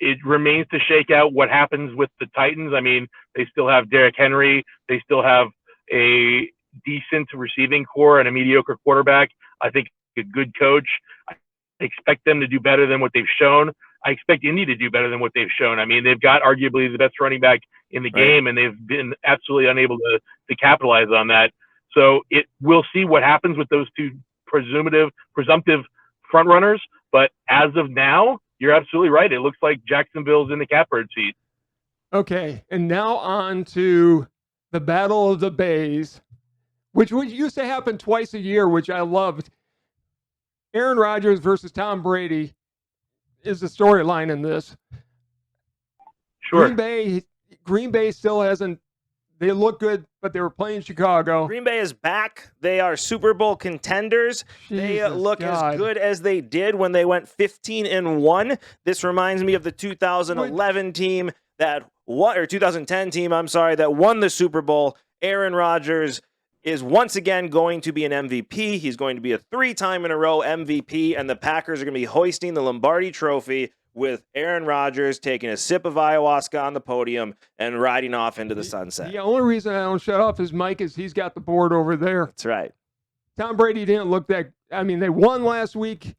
S3: It remains to shake out what happens with the Titans. I mean, they still have Derrick Henry. They still have a decent receiving core and a mediocre quarterback. I think a good coach. I expect them to do better than what they've shown. I expect Indy to do better than what they've shown. I mean, they've got arguably the best running back in the game, and they've been absolutely unable to capitalize on that. So we'll see what happens with those two presumptive front runners. But as of now, you're absolutely right. It looks like Jacksonville's in the catbird seat.
S2: Okay, and now on to the Battle of the Bays, which used to happen twice a year, which I loved. Aaron Rodgers versus Tom Brady is the storyline in this.
S3: Sure.
S2: Green Bay still hasn't. They look good, but they were playing Chicago.
S1: Green Bay is back. They are Super Bowl contenders. They look as good as they did when they went 15-1. This reminds me of the 2011 team or 2010 team, that won the Super Bowl. Aaron Rodgers is once again going to be an MVP. He's going to be a 3-time in a row MVP, and the Packers are going to be hoisting the Lombardi Trophy with Aaron Rodgers taking a sip of ayahuasca on the podium and riding off into the sunset.
S2: The only reason I don't shut off his mic is he's got the board over there.
S1: That's right.
S2: Tom Brady didn't look that. I mean, they won last week.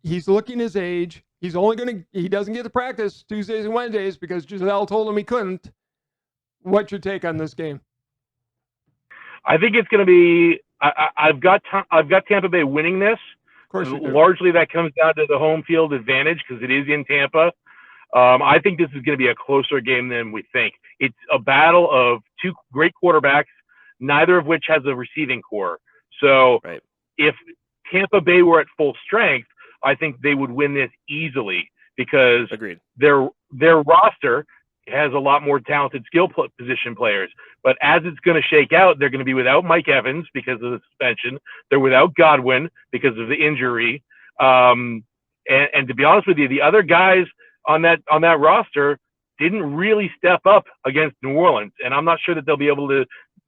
S2: He's looking his age. he doesn't get to practice Tuesdays and Wednesdays because Giselle told him he couldn't. What's your take on this game?
S3: I think it's going to be. I've got Tampa Bay winning this.
S2: Of course you do.
S3: Largely, that comes down to the home field advantage because it is in Tampa. I think this is going to be a closer game than we think. It's a battle of two great quarterbacks, neither of which has a receiving core. So if Tampa Bay were at full strength, I think they would win this easily because their roster has a lot more talented skill position players. But as it's going to shake out, they're going to be without Mike Evans because of the suspension. They're without Godwin because of the injury. And to be honest with you, the other guys on that roster didn't really step up against New Orleans. And I'm not sure that they'll be able to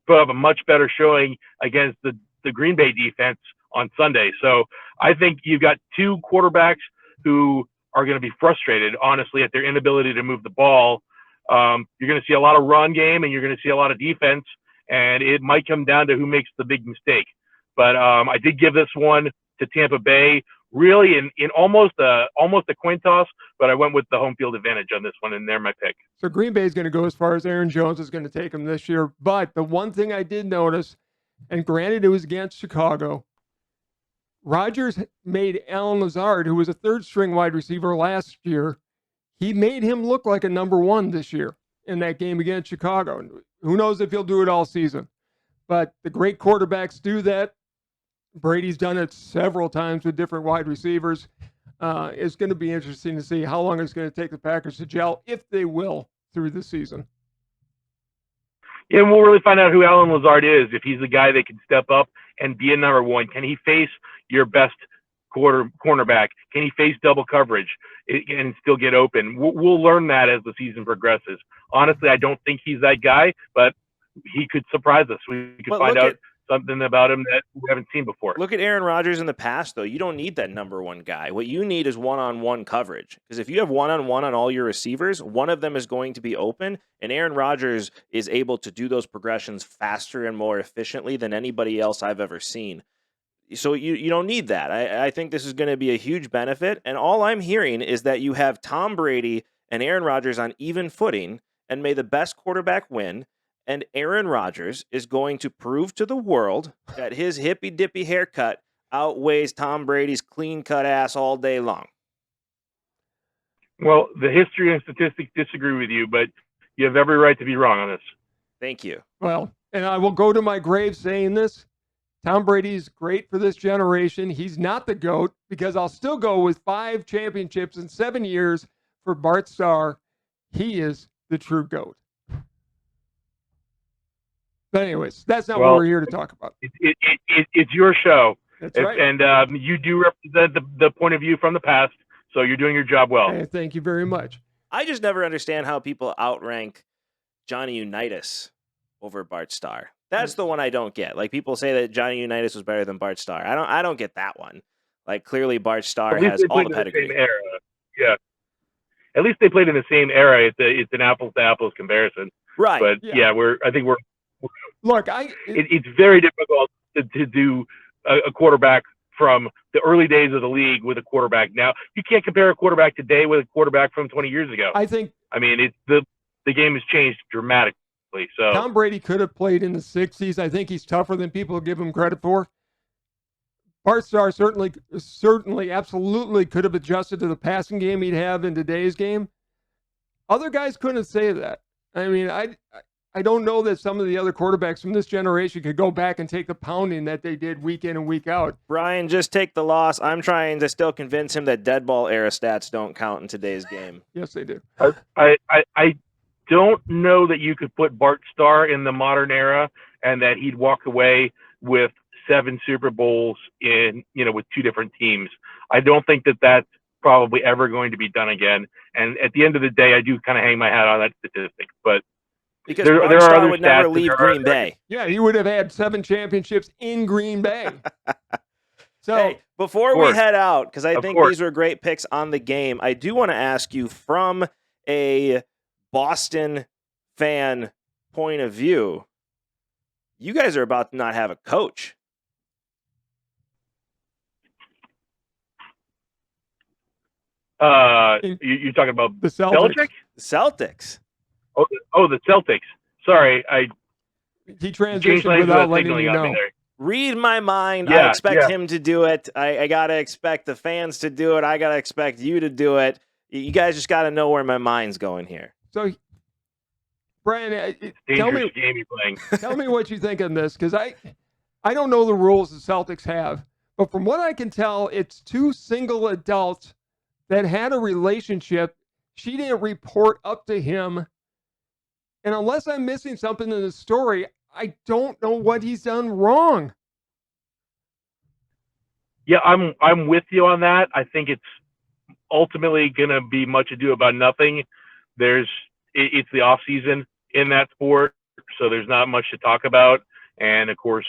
S3: put up a much better showing against the Green Bay defense on Sunday. So I think you've got two quarterbacks who are going to be frustrated, honestly, at their inability to move the ball. You're going to see a lot of run game and you're going to see a lot of defense, and it might come down to who makes the big mistake. But I did give this one to Tampa Bay, really in almost a coin toss, but I went with the home field advantage on this one, and they're my pick.
S2: So Green Bay is going to go as far as Aaron Jones is going to take them this year. But the one thing I did notice, and granted it was against Chicago, Rodgers made Allen Lazard, who was a third-string wide receiver last year, he made him look like a number one this year in that game against Chicago. Who knows if he'll do it all season. But the great quarterbacks do that. Brady's done it several times with different wide receivers. It's going to be interesting to see how long it's going to take the Packers to gel, if they will, through the season.
S3: Yeah, and we'll really find out who Allen Lazard is, if he's the guy that can step up and be a number one. Can he face your best cornerback? Can he face double coverage and still get open? We'll learn that as the season progresses. Honestly, I don't think he's that guy, but he could surprise us. We could find out something about him that we haven't seen before.
S1: Look at Aaron Rodgers in the past, though. You don't need that number one guy. What you need is one-on-one coverage. Because if you have one-on-one on all your receivers, one of them is going to be open, and Aaron Rodgers is able to do those progressions faster and more efficiently than anybody else I've ever seen. So you don't need that. I think this is going to be a huge benefit, and all I'm hearing is that you have Tom Brady and Aaron Rodgers on even footing, and may the best quarterback win. And Aaron Rodgers is going to prove to the world that his hippy-dippy haircut outweighs Tom Brady's clean-cut ass all day long.
S3: Well, the history and statistics disagree with you, but you have every right to be wrong on this.
S1: Thank you.
S2: Well, and I will go to my grave saying this. Tom Brady's great for this generation. He's not the GOAT, because I'll still go with 5 championships in 7 years for Bart Starr. He is the true GOAT. But anyways, that's not what we're here to talk about.
S3: It's your show.
S2: That's right.
S3: And you do represent the point of view from the past, so you're doing your job well.
S2: Hey, thank you very much.
S1: I just never understand how people outrank Johnny Unitas over Bart Starr. That's the one I don't get. Like, people say that Johnny Unitas was better than Bart Starr. I don't get that one. Like, clearly Bart Starr has all the pedigree.
S3: Same era. Yeah. At least they played in the same era. It's an apples to apples comparison.
S1: Right.
S3: But yeah, I think we're.
S2: Look,
S3: it's very difficult to do a quarterback from the early days of the league with a quarterback now. You can't compare a quarterback today with a quarterback from 20 years ago.
S2: I
S3: mean, the game has changed dramatically. So
S2: Tom Brady could have played in the 60s. I think he's tougher than people give him credit for. Bart Starr certainly, absolutely could have adjusted to the passing game he'd have in today's game. Other guys couldn't say that. I mean, I don't know that some of the other quarterbacks from this generation could go back and take the pounding that they did week in and week out.
S1: Brian, just take the loss. I'm trying to still convince him that dead ball era stats don't count in today's game.
S2: Yes, they do.
S3: I don't know that you could put Bart Starr in the modern era and that he'd walk away with 7 Super Bowls with 2 different teams. I don't think that that's probably ever going to be done again. And at the end of the day, I do kind of hang my hat on that statistic, but.
S1: Because Bart Starr would never leave Green Bay.
S2: Yeah, he would have had 7 championships in Green Bay. So
S1: hey, before we head out, because I think these were great picks on the game, I do want to ask you, from a Boston fan point of view, you guys are about to not have a coach.
S3: You're talking about
S2: the Celtics.
S3: Belichick?
S1: Celtics.
S3: Oh, the Celtics. Sorry,
S2: He
S3: changed
S2: transitioned
S3: lanes
S2: without
S3: without
S2: letting
S3: signaling
S2: you
S3: on me
S2: know.
S3: there.
S1: Read my mind. I
S3: Yeah,
S1: expect
S3: yeah.
S1: him to do it. I got to expect the fans to do it. I got to expect you to do it. You guys just got to know where my mind's going here.
S2: So, Brian,
S3: Dangerous game you're playing.
S2: tell me what you think on this, because I don't know the rules the Celtics have, but from what I can tell, it's two single adults that had a relationship. She didn't report up to him. And unless I'm missing something in the story, I don't know what he's done wrong.
S3: Yeah, I'm with you on that. I think it's ultimately going to be much ado about nothing. It's the off season in that sport, so there's not much to talk about. And of course,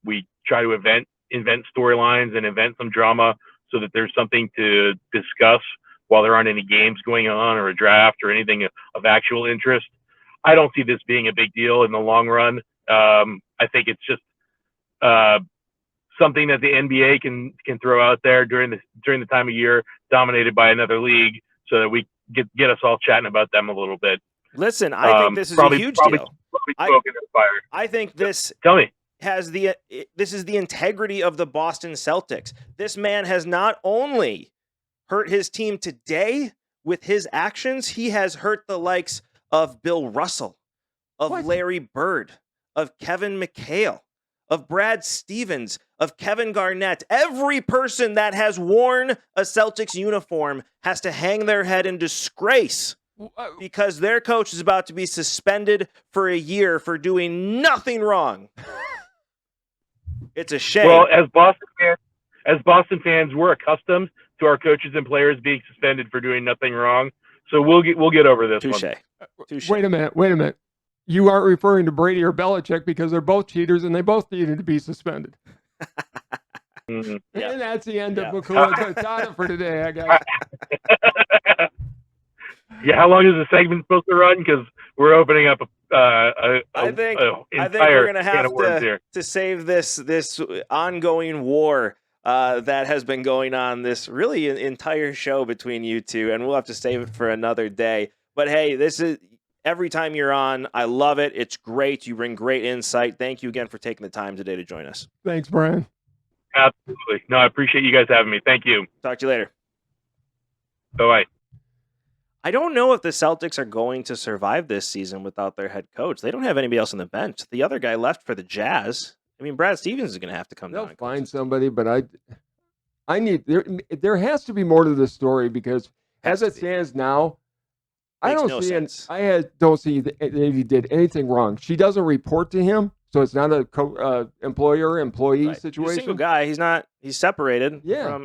S3: we try to invent storylines and invent some drama so that there's something to discuss while there aren't any games going on or a draft or anything of actual interest. I don't see this being a big deal in the long run. I think it's just something that the NBA can throw out there during the time of year dominated by another league, so that we get us all chatting about them a little bit.
S1: Listen, I think this is a huge deal. I think this
S3: Tell me.
S1: This is the integrity of the Boston Celtics. This man has not only hurt his team today with his actions, he has hurt the likes of Bill Russell, of Larry Bird, of Kevin McHale, of Brad Stevens, of Kevin Garnett. Every person that has worn a Celtics uniform has to hang their head in disgrace because their coach is about to be suspended for a year for doing nothing wrong. It's a shame.
S3: Well, as Boston fans, we're accustomed to our coaches and players being suspended for doing nothing wrong. So we'll get over this one.
S1: Touche.
S2: Wait a minute. You aren't referring to Brady or Belichick because they're both cheaters and they both needed to be suspended.
S3: Mm-hmm.
S2: And that's the end of Makula Tata for today, I guess.
S3: Yeah, how long is the segment supposed to run? Because we're opening up
S1: I think we're going to have to save this ongoing war that has been going on this really entire show between you two, and we'll have to save it for another day. But hey, this is every time you're on, I love it. It's great. You bring great insight. Thank you again for taking the time today to join us.
S2: Thanks, Brian.
S3: Absolutely. No, I appreciate you guys having me. Thank you.
S1: Talk to you later.
S3: Bye-bye.
S1: I don't know if the Celtics are going to survive this season without their head coach. They don't have anybody else on the bench. The other guy left for the Jazz. I mean, Brad Stevens is going to have to come down.
S2: They'll find somebody, but I need there has to be more to the story, because as it stands now, I don't see that he did anything wrong. She doesn't report to him, so it's not a employer-employee situation.
S1: He's a single guy. He's separated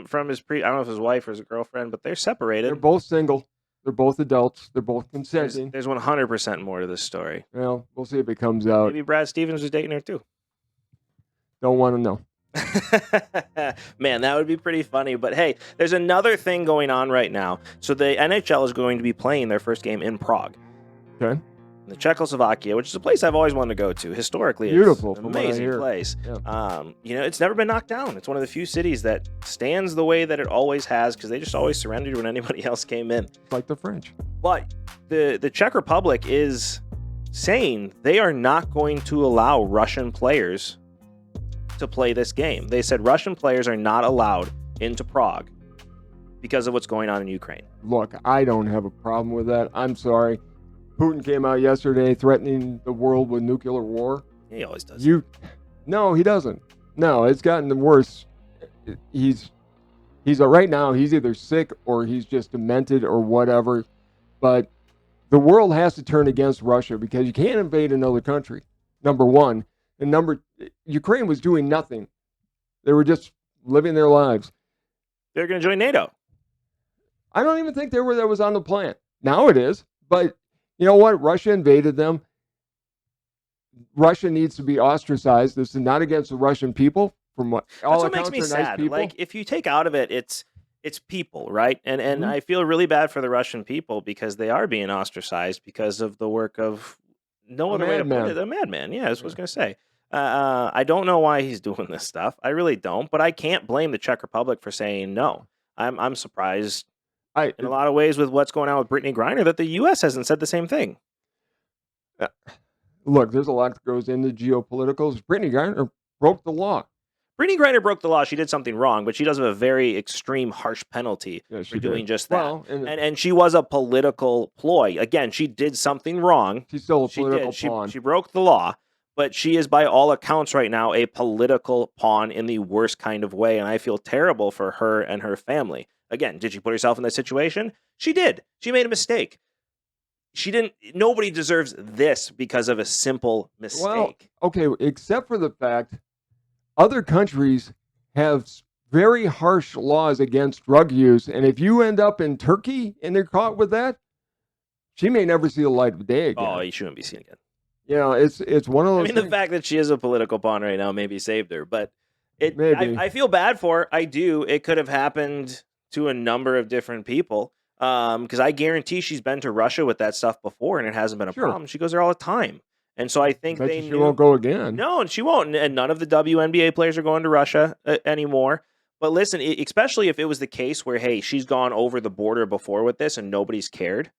S1: from his I don't know if his wife or his girlfriend, but they're separated.
S2: They're both single. They're both adults. They're both consenting.
S1: There's 100% more to this story.
S2: Well, we'll see if it comes out.
S1: Maybe Brad Stevens was dating her too.
S2: Don't want to know.
S1: Man, that would be pretty funny. But hey, there's another thing going on right now. So the NHL is going to be playing their first game in Prague.
S2: Okay.
S1: In Czechoslovakia, which is a place I've always wanted to go to. Historically,
S2: beautiful,
S1: it's an amazing place. Yeah. It's never been knocked down. It's one of the few cities that stands the way that it always has, because they just always surrendered when anybody else came in.
S2: Like the French.
S1: But the Czech Republic is saying they are not going to allow Russian players to play this game. They said Russian players are not allowed into Prague because of what's going on in Ukraine.
S2: Look, I don't have a problem with that. I'm sorry. Putin came out yesterday threatening the world with nuclear war.
S1: He always does.
S2: No, he doesn't. No, it's gotten worse. He's right now, he's either sick or he's just demented or whatever. But the world has to turn against Russia, because you can't invade another country, number one. And Ukraine was doing nothing. They were just living their lives.
S1: They're going to join NATO.
S2: I don't even think that was on the plan. Now it is. But you know what? Russia invaded them. Russia needs to be ostracized. This is not against the Russian people. From what all
S1: That's what makes me sad.
S2: Nice
S1: like, if you take out of it, it's people, right? And I feel really bad for the Russian people, because they are being ostracized because of the work of no other way to put it. A madman. Yeah, that's what I was going to say. I don't know why he's doing this stuff. I really don't. But I can't blame the Czech Republic for saying no. I'm surprised in a lot of ways with what's going on with Brittany Griner that the U.S. hasn't said the same thing.
S2: Look, there's a lot that goes into geopoliticals. Brittany Griner broke the law.
S1: Brittany Griner broke the law. She did something wrong, but she does have a very extreme, harsh penalty for doing just that. Well, and she was a political ploy. Again, she did something wrong.
S2: She's still a political pawn.
S1: She broke the law, but she is, by all accounts right now, a political pawn in the worst kind of way, and I feel terrible for her and her family. Again, did she put herself in that situation? She did. She made a mistake. Nobody deserves this because of a simple mistake.
S2: Well, okay, except for the fact other countries have very harsh laws against drug use, and if you end up in Turkey and they're caught with that, she may never see the light of day again.
S1: Oh, you shouldn't be seen again.
S2: You know, it's one of those things.
S1: The fact that she is a political pawn right now maybe saved her, but
S2: maybe.
S1: I feel bad for her. I do. It could have happened to a number of different people. Because I guarantee she's been to Russia with that stuff before, and it hasn't been a problem. She goes there all the time. And so I think
S2: she won't go again.
S1: No, and she won't. And none of the WNBA players are going to Russia anymore. But listen, especially if it was the case where, hey, she's gone over the border before with this and nobody's cared,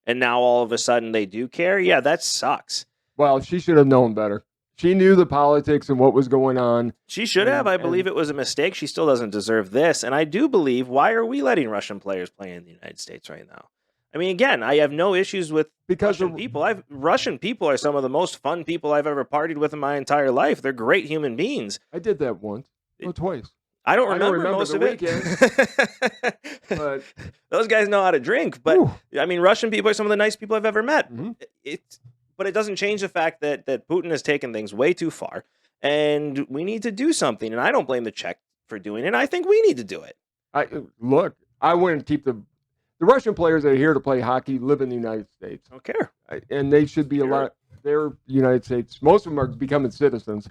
S1: and now all of a sudden they do care, yeah, that sucks.
S2: Well, she should have known better. She knew the politics and what was going on.
S1: She should have. I believe it was a mistake. She still doesn't deserve this. And I do believe, why are we letting Russian players play in the United States right now? I mean, again, I have no issues with Russian people. Russian people are some of the most fun people I've ever partied with in my entire life. They're great human beings.
S2: I did that once. Or twice.
S1: I don't remember most of it. But those guys know how to drink. But, I mean, Russian people are some of the nice people I've ever met.
S2: Mm-hmm.
S1: But it doesn't change the fact that Putin has taken things way too far, and we need to do something. And I don't blame the Czech for doing it. I think we need to do it.
S2: I wouldn't keep the Russian players that are here to play hockey live in the United States.
S1: I don't care.
S2: And they should be allowed. They're United States. Most of them are becoming citizens.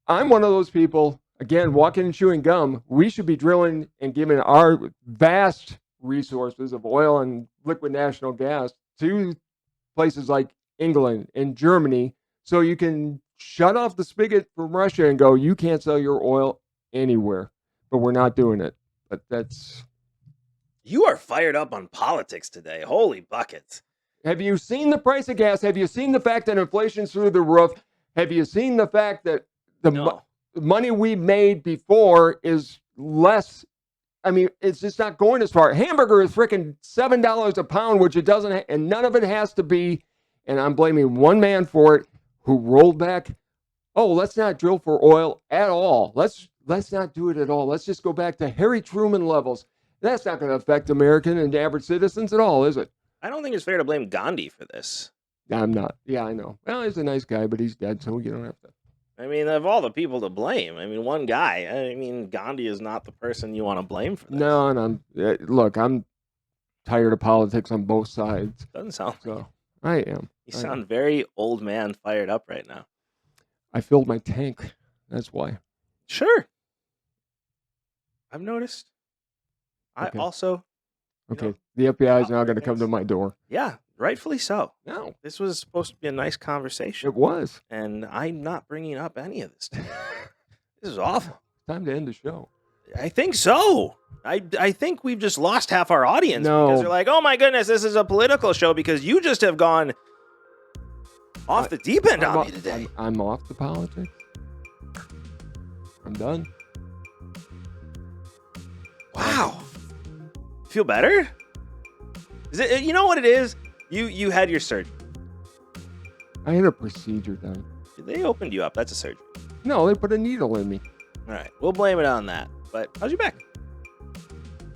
S2: I'm one of those people, again, walking and chewing gum. We should be drilling and giving our vast resources of oil and liquid natural gas to places like England and Germany, so you can shut off the spigot from Russia and go, you can't sell your oil anywhere. But we're not doing it. But
S1: you are fired up on politics today. Holy buckets.
S2: Have you seen the price of gas? Have you seen the fact that inflation's through the roof? Have you seen the fact that the money we made before is less? I mean, it's just not going as far. Hamburger is freaking $7 a pound, which it doesn't, and none of it has to be. And I'm blaming one man for it, who rolled back. Oh, let's not drill for oil at all. Let's not do it at all. Let's just go back to Harry Truman levels. That's not going to affect American and average citizens at all, is it?
S1: I don't think it's fair to blame Gandhi for this.
S2: I'm not. Yeah, I know. Well, he's a nice guy, but he's dead, so you don't have to.
S1: I mean, of all the people to blame, I mean, one guy. I mean, Gandhi is not the person you want to blame for this.
S2: No, and I'm tired of politics on both sides.
S1: Doesn't sound
S2: so. I am.
S1: You sound very old man fired up right now.
S2: I filled my tank. That's why.
S1: Sure. I've noticed.
S2: Okay.
S1: I also.
S2: Okay. The FBI is now going to come to my door.
S1: Yeah. Rightfully so.
S2: No.
S1: This was supposed to be a nice conversation.
S2: It was.
S1: And I'm not bringing up any of this. This is awful.
S2: Time to end the show.
S1: I think so. I think we've just lost half our audience.
S2: No.
S1: Because they're like, oh my goodness, this is a political show because you just have gone off the deep end on me today.
S2: I'm off the politics. I'm done.
S1: Wow. Feel better? Is it? You know what it is? You had your surgery.
S2: I had a procedure done.
S1: They opened you up. That's a surgery.
S2: No, they put a needle in me.
S1: All right. We'll blame it on that. But how's your back?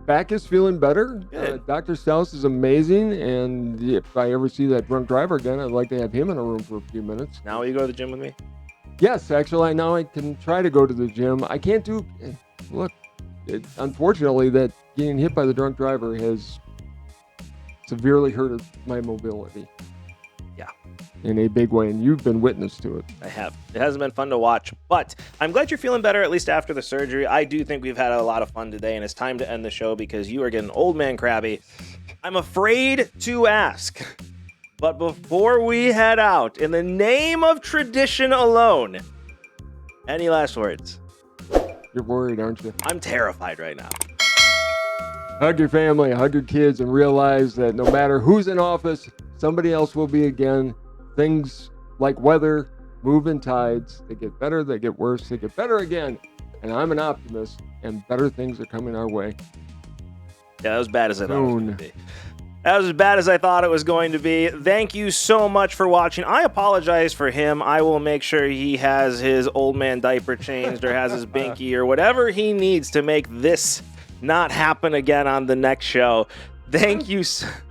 S2: Back is feeling better.
S1: Good.
S2: Dr. Stouse is amazing. And if I ever see that drunk driver again, I'd like to have him in a room for a few minutes.
S1: Now will you go to the gym with me?
S2: Yes, actually. Now I can try to go to the gym. I can't do... Look, unfortunately, that getting hit by the drunk driver has severely hurt my mobility.
S1: Yeah.
S2: In a big way, and you've been witness to it.
S1: I have. It hasn't been fun to watch, but I'm glad you're feeling better, at least after the surgery. I do think we've had a lot of fun today, and it's time to end the show because you are getting old man crabby. I'm afraid to ask, but before we head out, in the name of tradition alone, any last words?
S2: You're worried, aren't you?
S1: I'm terrified right now.
S2: Hug your family, hug your kids, and realize that no matter who's in office, somebody else will be again. Things like weather move in tides. They get better, they get worse, they get better again. And I'm an optimist, and better things are coming our way.
S1: Yeah, that was bad as I thought it was going to be. That was as bad as I thought it was going to be. Thank you so much for watching. I apologize for him. I will make sure he has his old man diaper changed or has his binky or whatever he needs to make this not happen again on the next show. Thank you.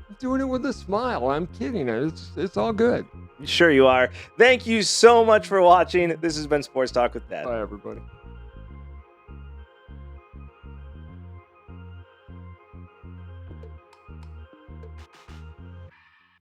S2: I'm doing it with a smile. I'm kidding. It's all good.
S1: Sure you are. Thank you so much for watching. This has been Sports Talk with Dad.
S2: Bye, everybody.